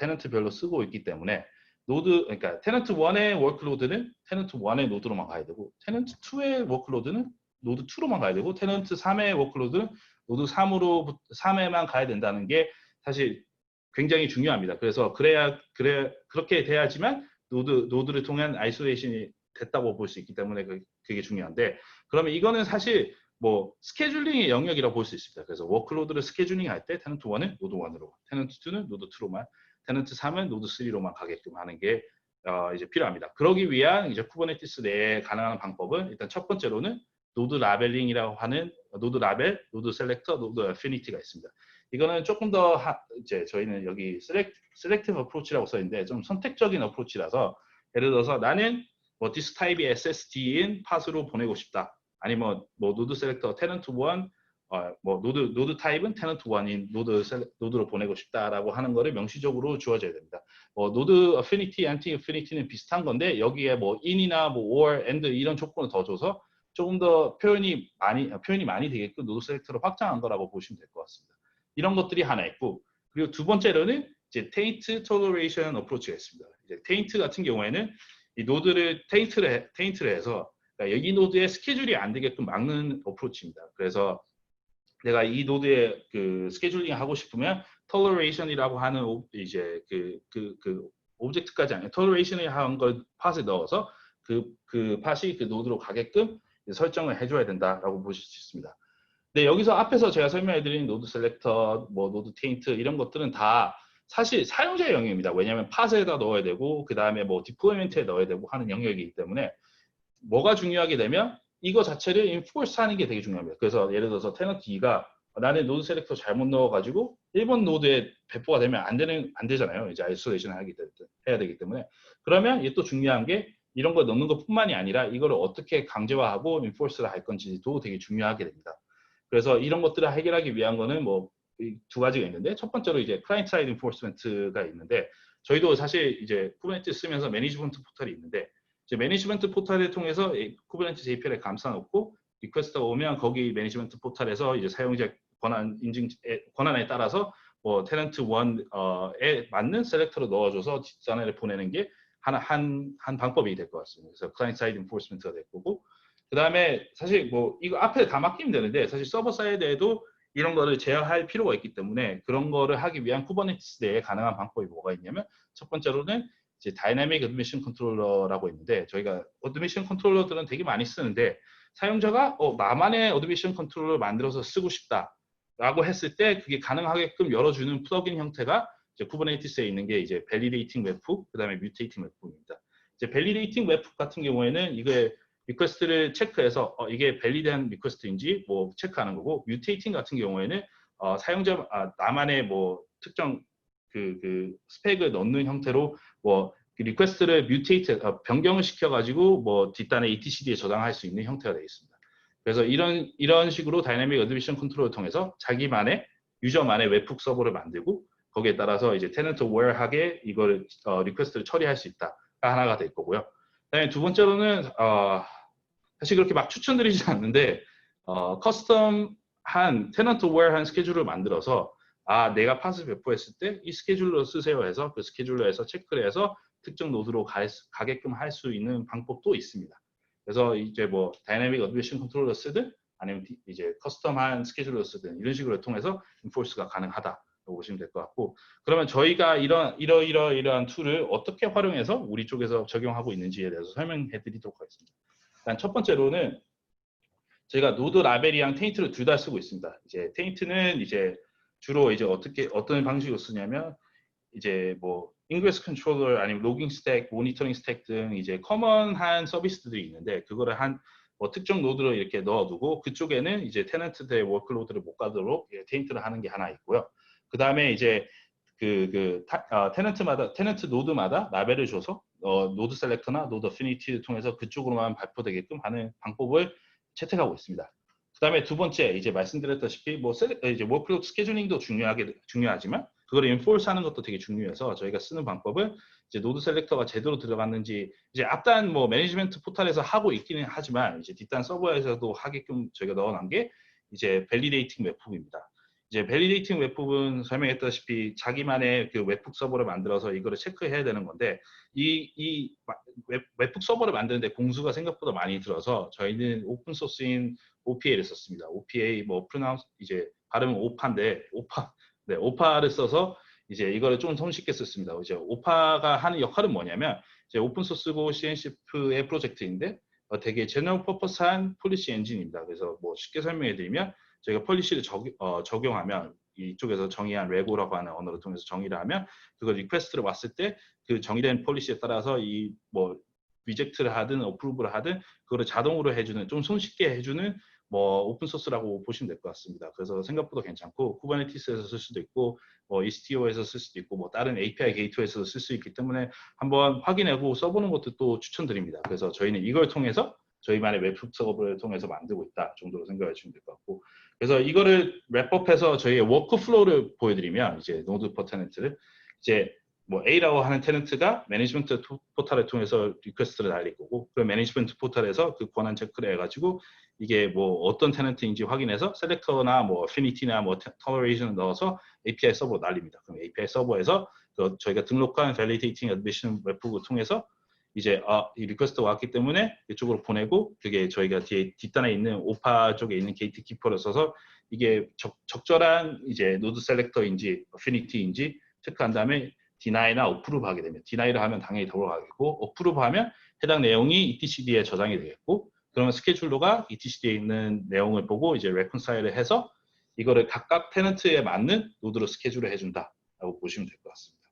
테넌트별로 쓰고 있기 때문에 그러니까 테넌트 1의 워크로드는 테넌트 1의 노드로만 가야 되고 테넌트 2의 워크로드는 노드 2로만 가야 되고 테넌트 3의 워크로드는 노드 3에만 가야 된다는 게 사실 굉장히 중요합니다. 그래서 그렇게 돼야지만 노드를 통한 아이솔레이션이 됐다고 볼 수 있기 때문에 그게 중요한데 그러면 이거는 사실 뭐 스케줄링의 영역이라고 볼 수 있습니다. 그래서 워크로드를 스케줄링 할 때 테넌트 1은 노드 1으로, 테넌트 2는 노드 2로만, 테넌트 3은 노드 3로만 가게끔 하는 게 이제 필요합니다. 그러기 위한 이제 쿠버네티스 내에 가능한 방법은 일단 첫 번째로는 노드 라벨링이라고 하는 노드 라벨, 노드 셀렉터, 노드 어피니티가 있습니다. 이거는 조금 더 이제 저희는 여기 셀렉티브 어프로치라고 써 있는데 좀 선택적인 어프로치라서 예를 들어서 나는 뭐 디스 타입이 SSD인 팟으로 보내고 싶다. 아니면 뭐 노드 셀렉터 테넌트 1 뭐 노드 타입은 테넌트 1인 노드로 보내고 싶다라고 하는 거를 명시적으로 주어져야 됩니다. 노드 어피니티, 안티 어피니티는 비슷한 건데 여기에 뭐 in이나 뭐 or, and 이런 조건을 더 줘서 조금 더 표현이 많이 되게끔 노드 셀렉터로 확장한 거라고 보시면 될 것 같습니다. 이런 것들이 하나 있고 그리고 두 번째로는 이제 taint toleration 어프로치가 있습니다. 이제 taint 같은 경우에는 이 노드를 taint를 해서 그러니까 여기 노드에 스케줄이 안 되게끔 막는 어프로치입니다. 그래서 내가 이 노드에 그 스케줄링 하고 싶으면 toleration이라고 하는 이제 그 오브젝트까지 아니라 toleration이 한 걸 팟에 넣어서 그 팟이 그 노드로 가게끔 설정을 해줘야 된다라고 보실 수 있습니다. 네, 여기서 앞에서 제가 설명해드린 노드 셀렉터, 뭐 노드 테인트 이런 것들은 다 사실 사용자의 영역입니다. 왜냐하면 팟에다 넣어야 되고 그 다음에 뭐 디플로이먼트에 넣어야 되고 하는 영역이기 때문에 뭐가 중요하게 되면 이거 자체를 인포스 하는 게 되게 중요합니다. 그래서 예를 들어서 테넌트 2가 나는 노드 셀렉터 잘못 넣어가지고 1번 노드에 배포가 되면 안 되잖아요. 이제 아이솔레이션을 해야 되기 때문에. 그러면 이게 또 중요한 게 이런 걸 넣는 것뿐만이 아니라 이거를 어떻게 강제화하고 인포스를 할 건지도 되게 중요하게 됩니다. 그래서 이런 것들을 해결하기 위한 거는 뭐 두 가지가 있는데 첫 번째로 이제 클라이언트 사이드 인포스먼트가 있는데 저희도 사실 이제 쿠버네티스 쓰면서 매니지먼트 포털이 있는데 이제 매니지먼트 포털을 통해서 쿠버네티스 API를 감싸놓고 리퀘스트가 오면 거기 매니지먼트 포털에서 이제 사용자 권한에 따라서 뭐 테넌트 1에 맞는 셀렉터로 넣어줘서 뒷단을 보내는 게 한 방법이 될 것 같습니다. 그래서 클라이언트 사이드 인포스먼트가 될 거고 그 다음에 사실 뭐 이거 앞에 다 맡기면 되는데 사실 서버 사이드에도 이런 거를 제어할 필요가 있기 때문에 그런 거를 하기 위한 쿠버네티스 내에 가능한 방법이 뭐가 있냐면 첫 번째로는 이제 다이내믹 어드미션 컨트롤러라고 있는데 저희가 어드미션 컨트롤러들은 되게 많이 쓰는데 사용자가 나만의 어드미션 컨트롤러를 만들어서 쓰고 싶다라고 했을 때 그게 가능하게끔 열어주는 플러그인 형태가 이제 쿠버네티스에 있는 게 이제 validating 웹훅 그다음에 mutating 웹훅입니다. 이제 validating 웹훅 같은 경우에는 이게 리퀘스트를 체크해서 이게 밸리드한 리퀘스트인지 뭐 체크하는 거고 뮤테이팅 같은 경우에는 사용자 나만의 뭐 특정 그 스펙을 넣는 형태로 뭐 리퀘스트를 뮤테이트 변경을 시켜가지고 뭐 뒷단에 etcd에 저장할 수 있는 형태가 되어 있습니다. 그래서 이런 식으로 다이내믹 어드미션 컨트롤을 통해서 자기만의 유저만의 웹훅 서버를 만들고 거기에 따라서 이제 테넌트 웨어하게 이걸 리퀘스트를 처리할 수 있다가 하나가 될 거고요. 그다음에 두 번째로는 사실 그렇게 막 추천드리지 않는데 커스텀한 테넌트 웨어한 스케줄을 만들어서 내가 팟을 배포했을 때 이 스케줄러 쓰세요 해서 그 스케줄러에서 체크를 해서 특정 노드로 가게끔 할 수 있는 방법도 있습니다. 그래서 이제 뭐 다이내믹 어드미션 컨트롤러 쓰든 아니면 이제 커스텀한 스케줄러 쓰든 이런 식으로 통해서 인포스가 가능하다고 보시면 될 것 같고, 그러면 저희가 이러한 툴을 어떻게 활용해서 우리 쪽에서 적용하고 있는지에 대해서 설명해 드리도록 하겠습니다. 일단 첫 번째로는 저희가 노드 라벨이랑 테인트를 둘 다 쓰고 있습니다. 이제 테인트는 이제 주로 이제 어떤 방식으로 쓰냐면 이제 뭐 인그레스 컨트롤러 아니면 로깅 스택, 모니터링 스택 등 이제 커먼한 서비스들이 있는데 그거를 한 뭐 특정 노드로 이렇게 넣어두고 그쪽에는 이제 테넌트들의 워크로드를 못 가도록 테인트를 하는 게 하나 있고요. 그 다음에 이제 테넌트 노드마다 라벨을 줘서 노드 셀렉터나 노드 어피니티를 통해서 그쪽으로만 발표되게끔 하는 방법을 채택하고 있습니다. 그 다음에 두 번째 이제 말씀드렸다시피 뭐 이제 워크로드 스케줄링도 중요하지만 그걸 인포스하는 것도 되게 중요해서 저희가 쓰는 방법은 이제 노드 셀렉터가 제대로 들어갔는지 이제 앞단 뭐 매니지먼트 포털에서 하고 있기는 하지만 이제 뒷단 서버에서도 하게끔 저희가 넣어놓은 게 이제 밸리데이팅 웹북입니다. 이제 밸리데이팅 웹북은 설명했다시피 자기만의 그 웹북 서버를 만들어서 이거를 체크해야 되는 건데 이 웹북 서버를 만드는데 공수가 생각보다 많이 들어서 저희는 오픈 소스인 OPA를 썼습니다. OPA 뭐 프로나운스 이제 발음은 오파를 써서 이제 이거를 좀 손쉽게 썼습니다. 이제 오파가 하는 역할은 뭐냐면 이제 오픈 소스고 CNCF의 프로젝트인데 되게 제너럴 퍼포스한 폴리시 엔진입니다. 그래서 뭐 쉽게 설명해 드리면 저희가 폴리시를 적용하면 이쪽에서 정의한 레고라고 하는 언어를 통해서 정의를 하면 그걸 리퀘스트를 왔을 때 그 정의된 폴리시에 따라서 이 뭐 리젝트를 하든 어프로브를 하든 그거를 자동으로 해주는 좀 손쉽게 해주는 뭐 오픈 소스라고 보시면 될 것 같습니다. 그래서 생각보다 괜찮고 쿠버네티스에서 쓸 수도 있고 뭐 EC2에서 쓸 수도 있고 뭐 다른 API 게이트웨이에서 쓸 수 있기 때문에 한번 확인하고 써보는 것도 또 추천드립니다. 그래서 저희는 이걸 통해서 저희만의 웹북 서버를 통해서 만들고 있다 정도로 생각해 주시면 될 것 같고, 그래서 이거를 랩업해서 저희의 워크플로우를 보여드리면 이제 노드 퍼 테넌트를 이제 뭐 A라고 하는 테넌트가 매니지먼트 포털을 통해서 리퀘스트를 날릴 거고 그 매니지먼트 포털에서 그 권한 체크를 해가지고 이게 뭐 어떤 테넌트인지 확인해서 셀렉터나 뭐 어피니티나 뭐 톨러레이션을 넣어서 API 서버로 날립니다. 그럼 API 서버에서 저희가 등록한 validating admission 웹북을 통해서 이제 이 리퀘스트가 왔기 때문에 이쪽으로 보내고 그게 저희가 뒤에 뒷단에 있는 오파 쪽에 있는 게이트 키퍼를 써서 이게 적절한 이제 노드 셀렉터인지 어피니티인지 체크한 다음에 디나이나 어프루브 하게 되면 디나이를 하면 당연히 들어가겠고 어프루브 하면 해당 내용이 etcd에 저장이 되겠고 그러면 스케줄러가 etcd에 있는 내용을 보고 이제 레컨사일을 해서 이거를 각각 테넌트에 맞는 노드로 스케줄을 해준다라고 보시면 될 것 같습니다.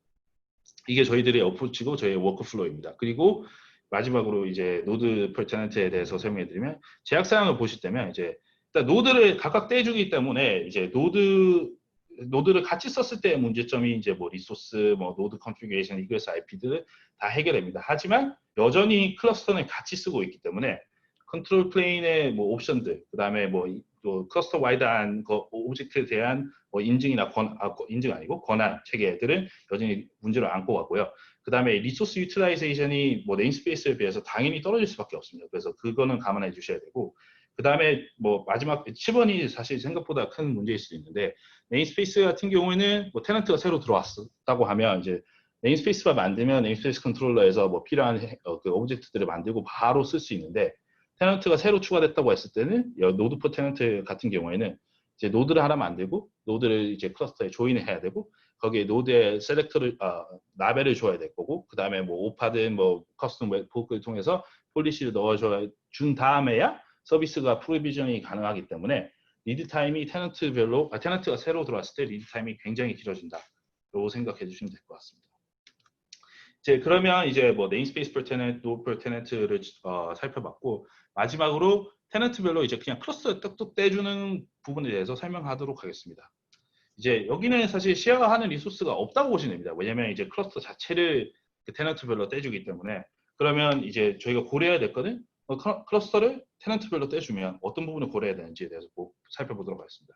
이게 저희들의 어프로치고 저희의 워크플로우입니다. 그리고 마지막으로 이제 노드 per tenant에 대해서 설명해드리면 제약 사항을 보실 때면 이제 일단 노드를 각각 떼주기 때문에 이제 노드를 같이 썼을 때의 문제점이 이제 뭐 리소스, 뭐 노드 컨피그레이션, 이그레스 IP들을 다 해결됩니다. 하지만 여전히 클러스터는 같이 쓰고 있기 때문에 컨트롤 플레인의 뭐 옵션들, 그 다음에 뭐 또 클러스터 와이드한 오브젝트에 대한 뭐 인증이나 인증 아니고 권한 체계들은 여전히 문제로 안고 가고요. 그 다음에 리소스 유틸라이제이션이 뭐 네임스페이스에 비해서 당연히 떨어질 수밖에 없습니다. 그래서 그거는 감안해 주셔야 되고, 그 다음에 뭐 마지막 7번이 사실 생각보다 큰 문제일 수도 있는데 네임스페이스 같은 경우에는 뭐 테넌트가 새로 들어왔다고 하면 이제 네임스페이스만 만들면 네임스페이스 컨트롤러에서 뭐 필요한 그 오브젝트들을 만들고 바로 쓸 수 있는데 테넌트가 새로 추가됐다고 했을 때는 노드 포 테넌트 같은 경우에는 이제 노드를 하나 만들고 노드를 이제 클러스터에 조인을 해야 되고 거기에 노드의 셀렉터를 라벨을 줘야 될 거고 그 다음에 뭐 오파든 뭐 커스텀 웹북을 통해서 폴리시를 넣어줘 준 다음에야 서비스가 프로비전이 가능하기 때문에 리드 타임이 테넌트가 새로 들어왔을 때 리드 타임이 굉장히 길어진다라고 생각해 주시면 될 것 같습니다. 이제 그러면 이제 뭐 네임스페이스 per tenant, 노드 per tenant를 살펴봤고 마지막으로 테넌트별로 이제 그냥 클러스터 뚝뚝 떼주는 부분에 대해서 설명하도록 하겠습니다. 이제 여기는 사실 쉐어하는 리소스가 없다고 보시면 됩니다. 왜냐면 이제 클러스터 자체를 그 테넌트별로 떼주기 때문에 그러면 이제 저희가 고려해야 될 거는 클러스터를 테넌트별로 떼주면 어떤 부분을 고려해야 되는지에 대해서 살펴보도록 하겠습니다.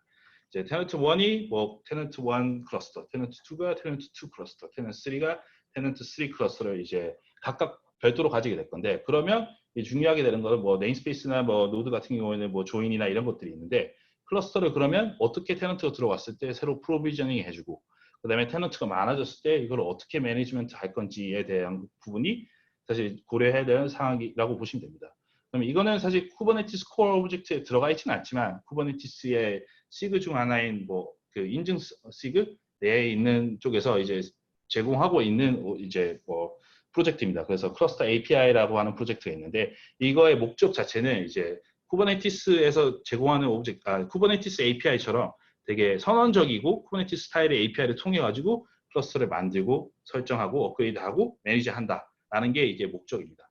이제 테넌트 1이 뭐 테넌트 1 클러스터, 테넌트 2가 테넌트 2 클러스터, 테넌트 3가 테넌트 3 클러스터를 이제 각각 별도로 가지게 될 건데 그러면 중요하게 되는 거는 뭐 네임스페이스나 뭐 노드 같은 경우에는 뭐 조인이나 이런 것들이 있는데 클러스터를 그러면 어떻게 테넌트가 들어왔을 때 새로 프로비저닝 해주고 그 다음에 테넌트가 많아졌을 때 이걸 어떻게 매니지먼트 할 건지에 대한 부분이 사실 고려해야 되는 상황이라고 보시면 됩니다. 그럼 이거는 사실 쿠버네티스 코어 오브젝트에 들어가 있지는 않지만 쿠버네티스의 시그 중 하나인 뭐 그 인증 시그 내에 있는 쪽에서 이제 제공하고 있는 이제 뭐 프로젝트입니다. 그래서 클러스터 API라고 하는 프로젝트가 있는데 이거의 목적 자체는 이제 쿠버네티스에서 제공하는 쿠버네티스 API처럼 되게 선언적이고 쿠버네티스 스타일의 API를 통해 가지고 클러스터를 만들고 설정하고 업그레이드하고 매니지한다라는 게 이게 목적입니다.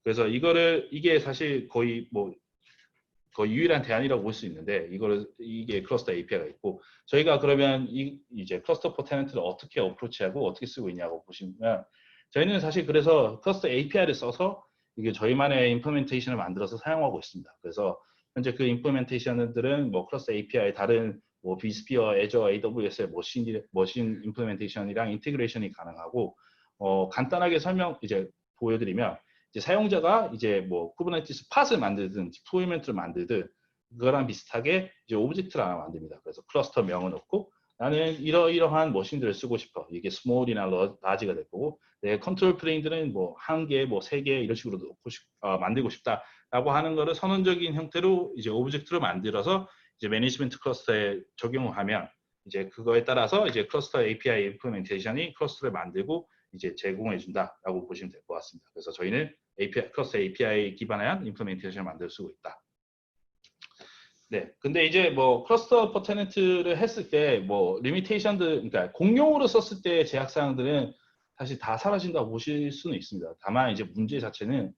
그래서 이게 사실 거의 유일한 대안이라고 볼 수 있는데 이게 클러스터 API가 있고 저희가 그러면 이제 클러스터 포 테넌트를 어떻게 어프로치하고 어떻게 쓰고 있냐고 보시면 저희는 사실 그래서 클러스터 API를 써서 이게 저희만의 임플리멘테이션을 만들어서 사용하고 있습니다. 그래서 현재 그 임플리멘테이션들은 뭐 클러스터 API 다른 뭐 vSphere, Azure, AWS의 머신 임플리멘테이션이랑 인테그레이션이 가능하고 간단하게 이제 보여드리면 이제 사용자가 이제 뭐 쿠버네티스 팟을 만들든 디플로이먼트를 만들든 그거랑 비슷하게 이제 오브젝트를 하나 만듭니다. 그래서 클러스터 명을 넣고 나는 이러한 머신들을 쓰고 싶어. 이게 스몰이나 라지가 될 거고 내 컨트롤 플레인들은 뭐 1개, 뭐 3개 이런 식으로 만들고 싶다라고 하는 거를 선언적인 형태로 이제 오브젝트로 만들어서 이제 매니지먼트 클러스터에 적용을 하면 이제 그거에 따라서 이제 클러스터 API 임플리멘테이션이 클러스터를 만들고 이제 제공해 준다라고 보시면 될 것 같습니다. 그래서 저희는 클러스터 API 기반한 임플리멘테이션을 만들 수 있다. 네, 근데 이제 뭐 클러스터 포 테넌트를 했을 때 뭐 리미테이션들, 그러니까 공용으로 썼을 때 제약 사항들은 사실 다 사라진다고 보실 수는 있습니다. 다만 이제 문제 자체는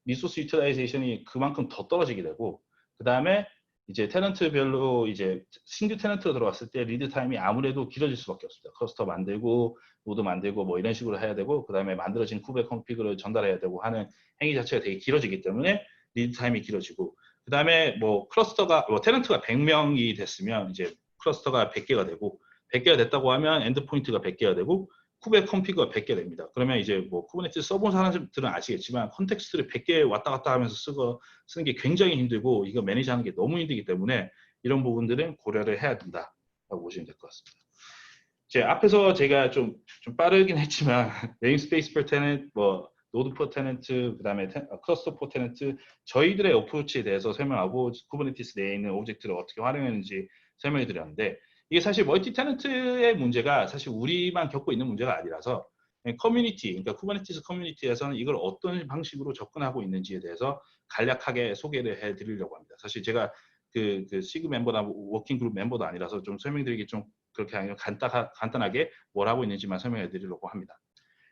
리소스 유틸라이제이션이 그만큼 더 떨어지게 되고 그 다음에 이제 테넌트별로 이제 신규 테넌트로 들어왔을 때 리드 타임이 아무래도 길어질 수밖에 없습니다. 클러스터 만들고 노드 만들고 뭐 이런 식으로 해야 되고 그 다음에 만들어진 쿠베 컨피그를 전달해야 되고 하는 행위 자체가 되게 길어지기 때문에 리드 타임이 길어지고 그 다음에 뭐 클러스터가 테넌트가 100명이 됐으면 이제 클러스터가 100개가 되고 100개가 됐다고 하면 엔드포인트가 100개가 되고 쿠베 컨피그가 100개 됩니다. 그러면 이제 뭐 쿠버네티스 써본 사람들은 아시겠지만 컨텍스트를 100개 왔다 갔다 하면서 쓰는 게 굉장히 힘들고 이거 매니지하는 게 너무 힘들기 때문에 이런 부분들은 고려를 해야 된다라고 보시면 될 것 같습니다. 이제 앞에서 제가 좀 빠르긴 했지만 네임스페이스 퍼 테넌트, 뭐 노드 퍼 테넌트, 그다음에 클러스터 퍼 테넌트 저희들의 어프로치에 대해서 설명하고 쿠버네티스 내에 있는 오브젝트를 어떻게 활용했는지 설명해 드렸는데 이게 사실 멀티 테넌트의 문제가 사실 우리만 겪고 있는 문제가 아니라서 커뮤니티, 그러니까 쿠버네티스 커뮤니티에서는 이걸 어떤 방식으로 접근하고 있는지에 대해서 간략하게 소개를 해드리려고 합니다. 사실 제가 그 시그 멤버나 워킹 그룹 멤버도 아니라서 좀 설명드리기 좀 그렇게 아니라 간단하게 뭘 하고 있는지만 설명해드리려고 합니다.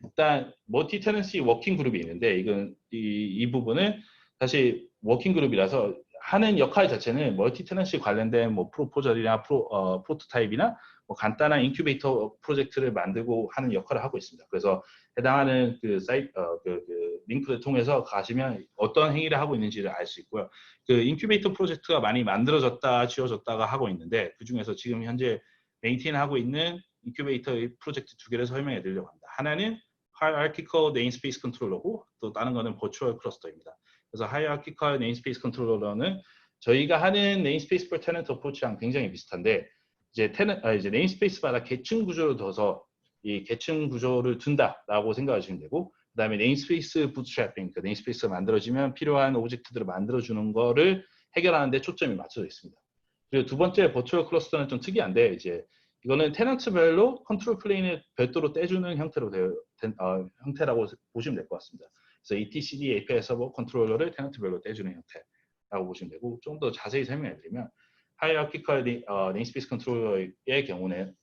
일단 멀티 테넌시 워킹 그룹이 있는데 이건 이 부분은 사실 워킹 그룹이라서 하는 역할 자체는 멀티 테넌시 관련된 뭐 프로포절이나 프로토타입이나 뭐 간단한 인큐베이터 프로젝트를 만들고 하는 역할을 하고 있습니다. 그래서 해당하는 그 사이트 그 링크를 통해서 가시면 어떤 행위를 하고 있는지를 알 수 있고요. 그 인큐베이터 프로젝트가 많이 만들어졌다 지워졌다가 하고 있는데 그 중에서 지금 현재 메인테인하고 있는 인큐베이터 프로젝트 2개를 설명해 드리려고 합니다. 하나는 Hierarchical Namespace Controller고 또 다른 거는 Virtual Cluster입니다. 그래서 Hierarchical Namespace Controller는 저희가 하는 Namespace for Tenant Approach랑 굉장히 비슷한데 이제 Namespace마다 계층 구조를 둬서 이 계층 구조를 둔다라고 생각하시면 되고 그다음에 Namespace Bootstrapping, 그 Namespace가 만들어지면 필요한 오브젝트들을 만들어주는 거를 해결하는 데 초점이 맞춰져 있습니다. 그리고 두 번째 Virtual Cluster는 좀 특이한데 이제 이거는 테넌트별로 컨트롤 플레인을 별도로 떼주는 형태라고 보시면 될 것 같습니다. 그래서 etcd API 서버 컨트롤러를 테넌트별로 떼주는 형태라고 보시면 되고 좀 더 자세히 설명해드리면 Hierarchical Namespace Controller의 경우는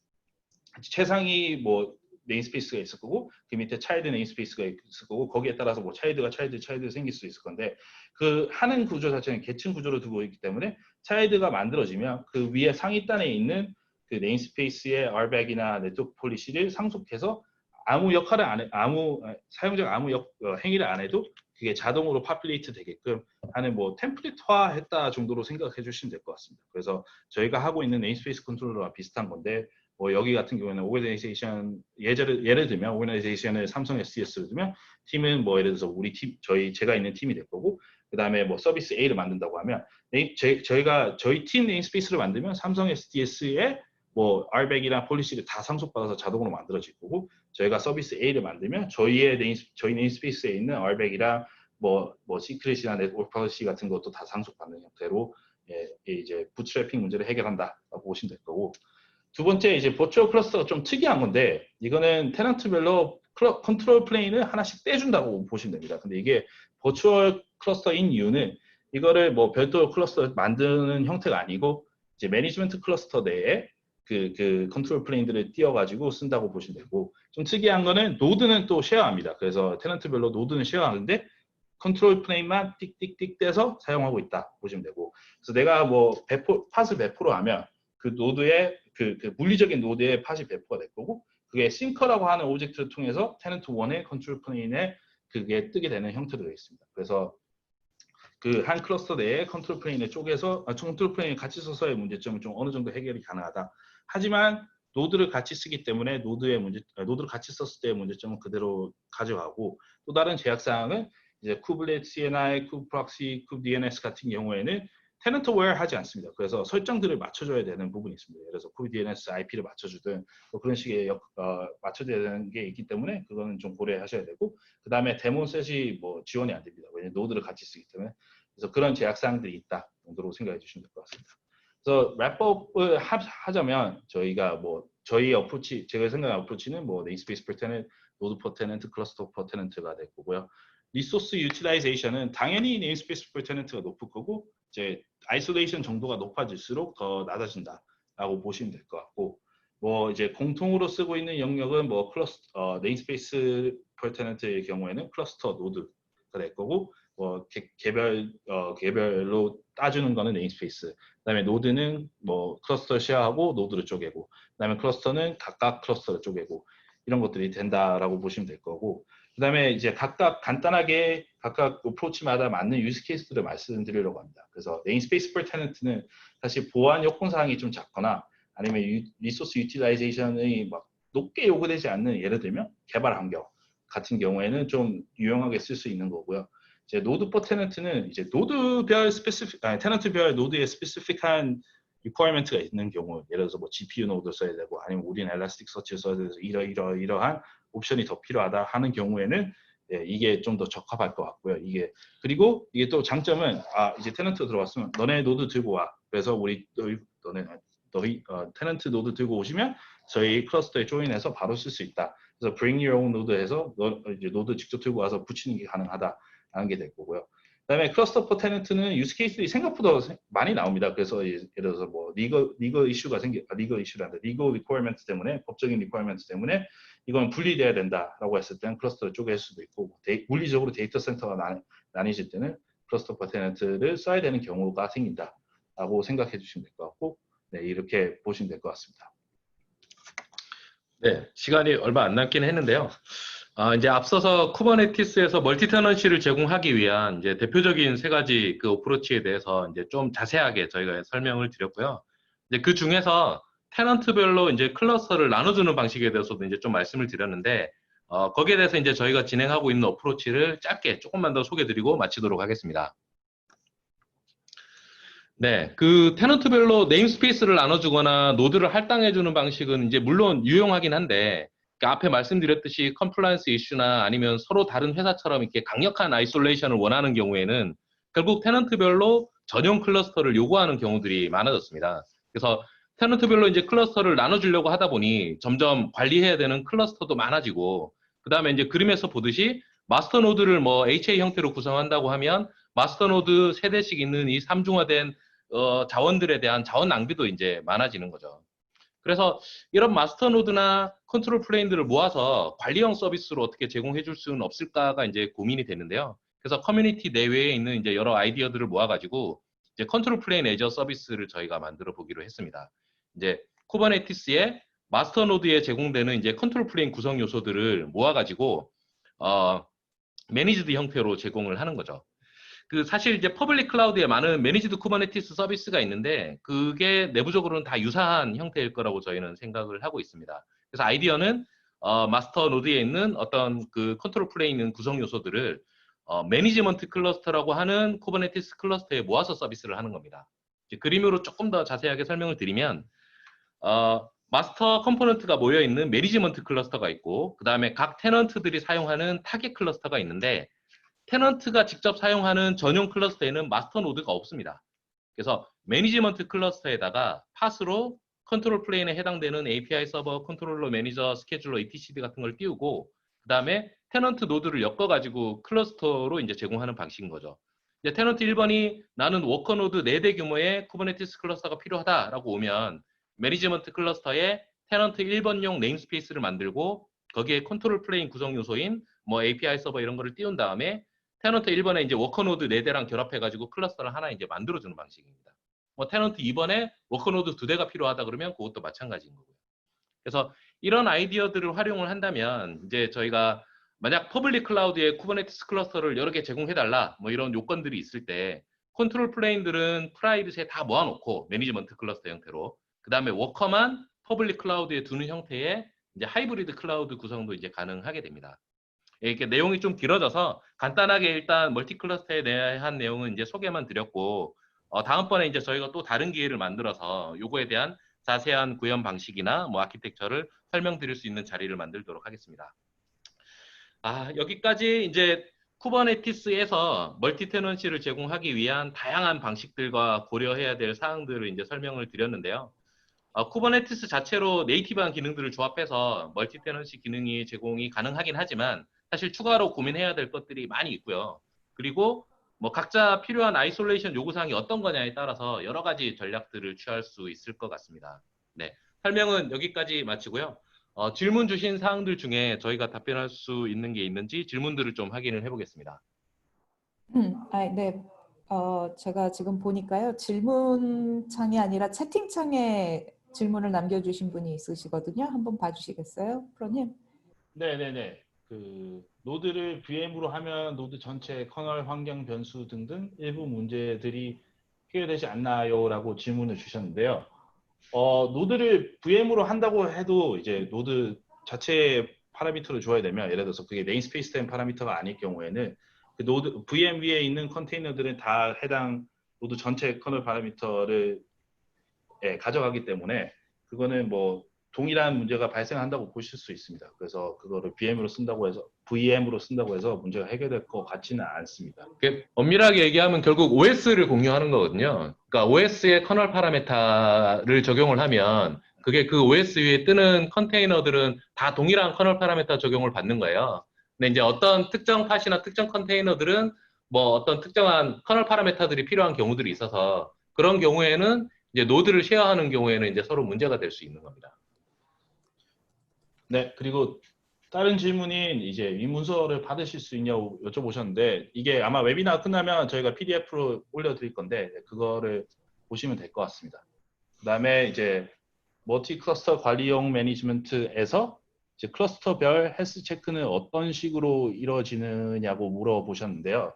최상위 뭐 네임스페이스가 있을 거고 그 밑에 차일드 네임스페이스가 있을 거고 거기에 따라서 뭐 차일드가 차일드 생길 수 있을 건데 그 하는 구조 자체는 계층 구조로 두고 있기 때문에 차일드가 만들어지면 그 위에 상위단에 있는 그 네임스페이스의 RBAC이나 네트워크 폴리시를 상속해서 아무 역할을 안 해, 사용자가 행위를 안 해도 그게 자동으로 파퓰레이트 되게끔 하는 뭐 템플릿화 했다 정도로 생각해 주시면 될 것 같습니다. 그래서 저희가 하고 있는 네임스페이스 컨트롤러와 비슷한 건데 뭐 여기 같은 경우에는 오거나이제이션 예를 들면 오거나이제이션을 삼성 SDS로 두면 팀은 뭐 예를 들어서 우리 팀 제가 있는 팀이 될 거고 그 다음에 뭐 서비스 A를 만든다고 하면 저희 팀 네임스페이스를 만들면 삼성 SDS에 뭐 RBAC이랑 폴리시를 다 상속받아서 자동으로 만들어질 거고, 저희가 서비스 A를 만들면 저희 네임스페이스에 있는 RBAC이랑 뭐 시크릿이나 네트워크 폴리시 같은 것도 다 상속받는 형태로 이제 부트래핑 문제를 해결한다라고 보시면 될 거고, 두 번째 이제 버추얼 클러스터가 좀 특이한 건데, 이거는 테넌트별로 컨트롤 플레인을 하나씩 떼준다고 보시면 됩니다. 근데 이게 버추얼 클러스터인 이유는 이거를 뭐 별도로 클러스터 만드는 형태가 아니고 이제 매니지먼트 클러스터 내에 그 컨트롤 플레인들을 띄워가지고 쓴다고 보시면 되고, 좀 특이한 거는 노드는 또 쉐어합니다. 그래서 테넌트별로 노드는 쉐어하는데 컨트롤 플레인만 띡띡띡 떼서 사용하고 있다 보시면 되고, 그래서 내가 뭐 팟을 배포로 하면 그 노드의 그 물리적인 노드의 팟이 배포가 될 거고, 그게 싱커라고 하는 오브젝트를 통해서 테넌트 1의 컨트롤 플레인에 그게 뜨게 되는 형태로 되어 있습니다. 그래서 그 한 클러스터 내에 컨트롤 플레인을 쪼개서 컨트롤 플레인을 같이 써서의 문제점은 좀 어느 정도 해결이 가능하다. 하지만 노드를 같이 쓰기 때문에 노드를 같이 썼을 때의 문제점은 그대로 가져가고, 또 다른 제약 사항은 이제 쿠블렛 CNI, 쿠브프록시, 쿠브DNS 같은 경우에는 테넌트웨어 하지 않습니다. 그래서 설정들을 맞춰줘야 되는 부분이 있습니다. 예를 들어서 쿠브DNS IP를 맞춰주든 뭐 그런 식의 맞춰줘야 되는 게 있기 때문에 그거는 좀 고려하셔야 되고, 그 다음에 데몬셋이 뭐 지원이 안 됩니다. 왜냐면 노드를 같이 쓰기 때문에. 그래서 그런 제약 사항들이 있다 정도로 생각해 주시면 될 것 같습니다. 그래서 랩업을 하자면 저희가 뭐 저희 어프로치, 제가 생각하는 어프로치는 뭐 네임스페이스 퍼 테넌트, 노드 퍼 테넌트, 클러스터 퍼 테넌트가 될 거고요. 리소스 유틸라이제이션은 당연히 네임스페이스 퍼 테넌트가 높을 거고, 이제 아이솔레이션 정도가 높아질수록 더 낮아진다라고 보시면 될 것 같고, 뭐 이제 공통으로 쓰고 있는 영역은 뭐 네임스페이스 퍼 테넌트의 경우에는 클러스터 노드가 될 거고, 뭐 개별로 따주는 거는 네임스페이스, 그다음에 노드는 뭐 클러스터 쉐어하고 노드를 쪼개고, 그다음에 클러스터는 각각 클러스터를 쪼개고, 이런 것들이 된다라고 보시면 될 거고, 그다음에 이제 각각 간단하게 각각 어프로치마다 맞는 유즈 케이스들을 말씀드리려고 합니다. 그래서 네임스페이스 퍼 테넌트는 사실 보안 요건 사항이 좀 작거나 아니면 리소스 유틸라이제이션이 막 높게 요구되지 않는, 예를 들면 개발 환경 같은 경우에는 좀 유용하게 쓸 수 있는 거고요. 이제 노드 퍼 테넌트는 이제 노드별 테넌트별 노드에 스페시픽한 리퀘어먼트가 있는 경우, 예를 들어서 뭐 GPU 노드 써야 되고 아니면 우리는 엘라스틱 서치를 써야 돼서 이러한 옵션이 더 필요하다 하는 경우에는 이게 좀 더 적합할 것 같고요. 그리고 이게 또 장점은 이제 테넌트 들어왔으면 너네 노드 들고 와. 그래서 너희 테넌트 노드 들고 오시면 저희 클러스터에 조인해서 바로 쓸 수 있다. 그래서 bring your own node 해서 이제 노드 직접 들고 와서 붙이는 게 가능하다 하는 게 될 거고요. 그다음에 클러스터 퍼 테넌트는 유즈 케이스들이 생각보다 많이 나옵니다. 그래서 예를 들어서 뭐 리거 이슈가 리거 리퀘어먼트 때문에, 법적인 리퀘어먼트 때문에 이건 분리돼야 된다라고 했을 때는 클러스터를 쪼갤 수도 있고, 물리적으로 데이터 센터가 나뉘질 때는 클러스터 퍼 테넌트를 써야 되는 경우가 생긴다라고 생각해 주시면 될 것 같고, 네, 이렇게 보시면 될 것 같습니다. 네, 시간이 얼마 안 남긴 했는데요. 이제 앞서서 쿠버네티스에서 멀티 테넌시를 제공하기 위한 이제 대표적인 세 가지 그 어프로치에 대해서 이제 좀 자세하게 저희가 설명을 드렸고요. 이제 그 중에서 테넌트별로 이제 클러스터를 나눠주는 방식에 대해서도 이제 좀 말씀을 드렸는데, 거기에 대해서 이제 저희가 진행하고 있는 어프로치를 짧게 조금만 더 소개드리고 마치도록 하겠습니다. 네, 그 테넌트별로 네임스페이스를 나눠주거나 노드를 할당해주는 방식은 이제 물론 유용하긴 한데, 그러니까 앞에 말씀드렸듯이 컴플라이언스 이슈나 아니면 서로 다른 회사처럼 이렇게 강력한 아이솔레이션을 원하는 경우에는 결국 테넌트별로 전용 클러스터를 요구하는 경우들이 많아졌습니다. 그래서 테넌트별로 이제 클러스터를 나눠주려고 하다 보니 점점 관리해야 되는 클러스터도 많아지고, 그 다음에 이제 그림에서 보듯이 마스터 노드를 뭐 HA 형태로 구성한다고 하면 마스터 노드 세대씩 있는 이 삼중화된 자원들에 대한 자원 낭비도 이제 많아지는 거죠. 그래서 이런 마스터 노드나 컨트롤 플레인들을 모아서 관리형 서비스로 어떻게 제공해 줄 수는 없을까가 이제 고민이 되는데요. 그래서 커뮤니티 내외에 있는 이제 여러 아이디어들을 모아가지고 이제 컨트롤 플레인 애저 서비스를 저희가 만들어 보기로 했습니다. 이제 쿠버네티스의 마스터 노드에 제공되는 이제 컨트롤 플레인 구성 요소들을 모아가지고 매니지드 형태로 제공을 하는 거죠. 그 사실 이제 퍼블릭 클라우드에 많은 매니지드 쿠버네티스 서비스가 있는데 그게 내부적으로는 다 유사한 형태일 거라고 저희는 생각을 하고 있습니다. 그래서 아이디어는 마스터 노드에 있는 어떤 그 컨트롤 플레이에 있는 구성 요소들을 매니지먼트 클러스터라고 하는 쿠버네티스 클러스터에 모아서 서비스를 하는 겁니다. 이제 그림으로 조금 더 자세하게 설명을 드리면 마스터 컴포넌트가 모여있는 매니지먼트 클러스터가 있고 그 다음에 각 테넌트들이 사용하는 타겟 클러스터가 있는데 테넌트가 직접 사용하는 전용 클러스터에는 마스터 노드가 없습니다. 그래서 매니지먼트 클러스터에다가 팟으로 컨트롤 플레인에 해당되는 API 서버, 컨트롤러, 매니저, 스케줄러, etc 같은 걸 띄우고 그 다음에 테넌트 노드를 엮어가지고 클러스터로 이제 제공하는 방식인 거죠. 이제 테넌트 1번이 나는 워커 노드 4대 규모의 쿠버네티스 클러스터가 필요하다라고 오면 매니지먼트 클러스터에 테넌트 1번용 네임스페이스를 만들고 거기에 컨트롤 플레인 구성 요소인 뭐 API 서버 이런 거를 띄운 다음에 테넌트 1번에 이제 워커 노드 4대랑 결합해가지고 클러스터를 하나 이제 만들어주는 방식입니다. 뭐 테넌트 2번에 워커 노드 2대가 필요하다 그러면 그것도 마찬가지인 거고요. 그래서 이런 아이디어들을 활용을 한다면 이제 저희가 만약 퍼블릭 클라우드에 쿠버네티스 클러스터를 여러 개 제공해달라 뭐 이런 요건들이 있을 때 컨트롤 플레인들은 프라이빗에 다 모아놓고 매니지먼트 클러스터 형태로 그 다음에 워커만 퍼블릭 클라우드에 두는 형태의 이제 하이브리드 클라우드 구성도 이제 가능하게 됩니다. 이렇게 내용이 좀 길어져서 간단하게 일단 멀티 클러스터에 대한 내용은 이제 소개만 드렸고 다음번에 이제 저희가 또 다른 기회를 만들어서 요거에 대한 자세한 구현 방식이나 뭐 아키텍처를 설명드릴 수 있는 자리를 만들도록 하겠습니다. 여기까지 이제 쿠버네티스에서 멀티 테넌시를 제공하기 위한 다양한 방식들과 고려해야 될 사항들을 이제 설명을 드렸는데요. 쿠버네티스 자체로 네이티브한 기능들을 조합해서 멀티 테넌시 기능이 제공이 가능하긴 하지만 사실 추가로 고민해야 될 것들이 많이 있고요. 그리고 뭐 각자 필요한 아이솔레이션 요구사항이 어떤 거냐에 따라서 여러 가지 전략들을 취할 수 있을 것 같습니다. 네, 설명은 여기까지 마치고요. 질문 주신 사항들 중에 저희가 답변할 수 있는 게 있는지 질문들을 좀 확인을 해보겠습니다. 네. 제가 지금 보니까요. 질문창이 아니라 채팅창에 질문을 남겨주신 분이 있으시거든요. 한번 봐주시겠어요? 프로님? 네네네. 그 노드를 VM으로 하면 노드 전체 커널 환경 변수 등등 일부 문제들이 해결되지 않나요?라고 질문을 주셨는데요. 노드를 VM으로 한다고 해도 이제 노드 자체의 파라미터를 줘야 되면 예를 들어서 그게 네임스페이스 된 파라미터가 아닐 경우에는 그 노드 VM 위에 있는 컨테이너들은 다 해당 노드 전체 커널 파라미터를 가져가기 때문에 그거는 뭐 동일한 문제가 발생한다고 보실 수 있습니다. 그래서 그거를 VM으로 쓴다고 해서 문제가 해결될 것 같지는 않습니다. 엄밀하게 얘기하면 결국 OS를 공유하는 거거든요. 그러니까 OS의 커널 파라미터를 적용을 하면 그게 그 OS 위에 뜨는 컨테이너들은 다 동일한 커널 파라미터 적용을 받는 거예요. 근데 이제 어떤 특정 팟이나 특정 컨테이너들은 뭐 어떤 특정한 커널 파라미터들이 필요한 경우들이 있어서 그런 경우에는 이제 노드를 쉐어하는 경우에는 이제 서로 문제가 될 수 있는 겁니다. 네, 그리고 다른 질문인 이제 이 문서를 받으실 수 있냐고 여쭤보셨는데 이게 아마 웨비나 끝나면 저희가 PDF로 올려드릴 건데 그거를 보시면 될 것 같습니다. 그 다음에 이제 멀티 클러스터 관리용 매니지먼트에서 이제 클러스터별 헬스 체크는 어떤 식으로 이루어지느냐고 물어보셨는데요.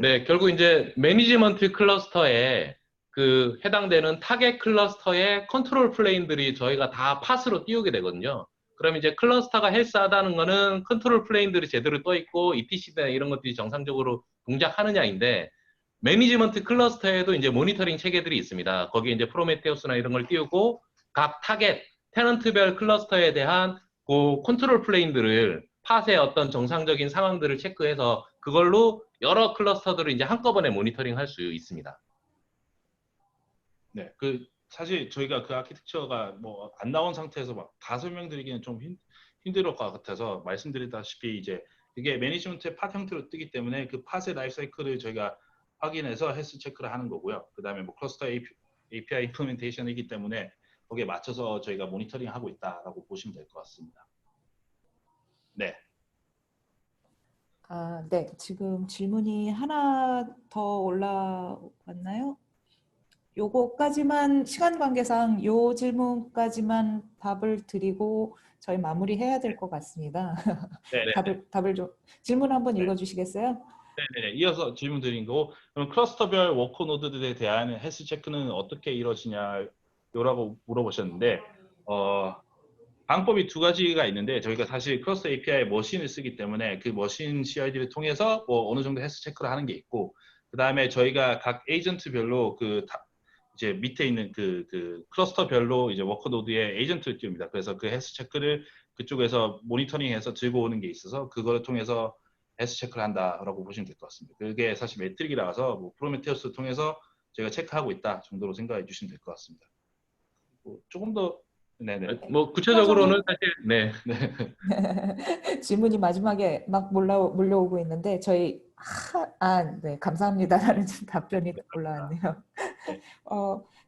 네, 결국 이제 매니지먼트 클러스터에 그 해당되는 타겟 클러스터의 컨트롤 플레인들이 저희가 다 팟으로 띄우게 되거든요. 그럼 이제 클러스터가 헬스하다는 거는 컨트롤 플레인들이 제대로 떠 있고 ETC나 이런 것들이 정상적으로 동작하느냐인데 매니지먼트 클러스터에도 이제 모니터링 체계들이 있습니다. 거기에 이제 프로메테우스나 이런 걸 띄우고 각 타겟 테넌트별 클러스터에 대한 그 컨트롤 플레인들을 팟의 어떤 정상적인 상황들을 체크해서 그걸로 여러 클러스터들을 이제 한꺼번에 모니터링 할 수 있습니다. 네, 그 사실 저희가 그 아키텍처가 뭐 안 나온 상태에서 막 다 설명드리기는 좀 힘들 것 같아서 말씀드리다시피 이제 이게 매니지먼트의 팟 형태로 뜨기 때문에 그 팟의 라이프 사이클을 저희가 확인해서 헬스 체크를 하는 거고요. 그 다음에 뭐 클러스터 API 임플리멘테이션이기 때문에 거기에 맞춰서 저희가 모니터링 하고 있다라고 보시면 될 것 같습니다. 네. 네. 지금 질문이 하나 더 올라왔나요? 요거까지만 시간 관계상 요 질문까지만 답을 드리고 저희 마무리해야 될 것 같습니다. 네네. 답을 좀 질문 한번 네. 읽어주시겠어요? 네네. 이어서 질문 드린 거. 그럼 클러스터별 워커 노드들에 대한 헬스 체크는 어떻게 이루어지냐라고 물어보셨는데, 방법이 두 가지가 있는데 저희가 사실 크로스 API 머신을 쓰기 때문에 그 머신 CID를 통해서 뭐 어느 정도 헬스 체크를 하는 게 있고 그 다음에 저희가 각 에이전트별로 이제 밑에 있는 그 클러스터별로 이제 워크노드에 에이전트를 띄웁니다. 그래서 그 헬스 체크를 그쪽에서 모니터링해서 들고 오는 게 있어서 그거를 통해서 헬스 체크를 한다라고 보시면 될 것 같습니다. 그게 사실 매트릭이라서 뭐 프로메테우스를 통해서 저희가 체크하고 있다 정도로 생각해 주시면 될 것 같습니다. 뭐 조금 더 네네. 뭐 구체적으로는 사실 네. 질문이 마지막에 막 몰려오고 있는데 저희 네, 감사합니다라는 답변이 올라왔네요. 네.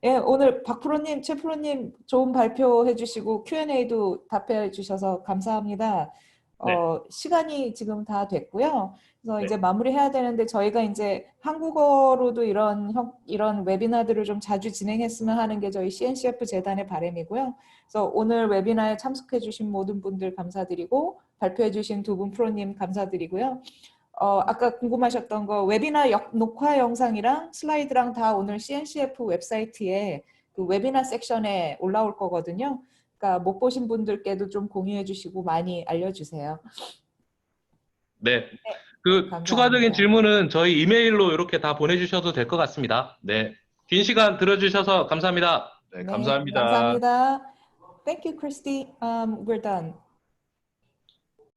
예, 오늘 박 프로님, 최 프로님 좋은 발표해 주시고 Q&A도 답해 주셔서 감사합니다. 시간이 지금 다 됐고요. 그래서 이제 마무리해야 되는데 저희가 이제 한국어로도 이런 웨비나들을 좀 자주 진행했으면 하는 게 저희 CNCF 재단의 바람이고요. 그래서 오늘 웨비나에 참석해 주신 모든 분들 감사드리고 발표해 주신 두 분 프로님 감사드리고요. 아까 궁금하셨던 거 웨비나 녹화 영상이랑 슬라이드랑 다 오늘 CNCF 웹사이트에 그 웨비나 섹션에 올라올 거거든요. 그러니까 못 보신 분들께도 좀 공유해 주시고 많이 알려주세요. 네. 그 감사합니다. 추가적인 질문은 저희 이메일로 이렇게 다 보내주셔도 될 것 같습니다. 네. 긴 시간 들어주셔서 감사합니다. 네, 네, 감사합니다. 감사합니다. Thank you, Christy. We're done.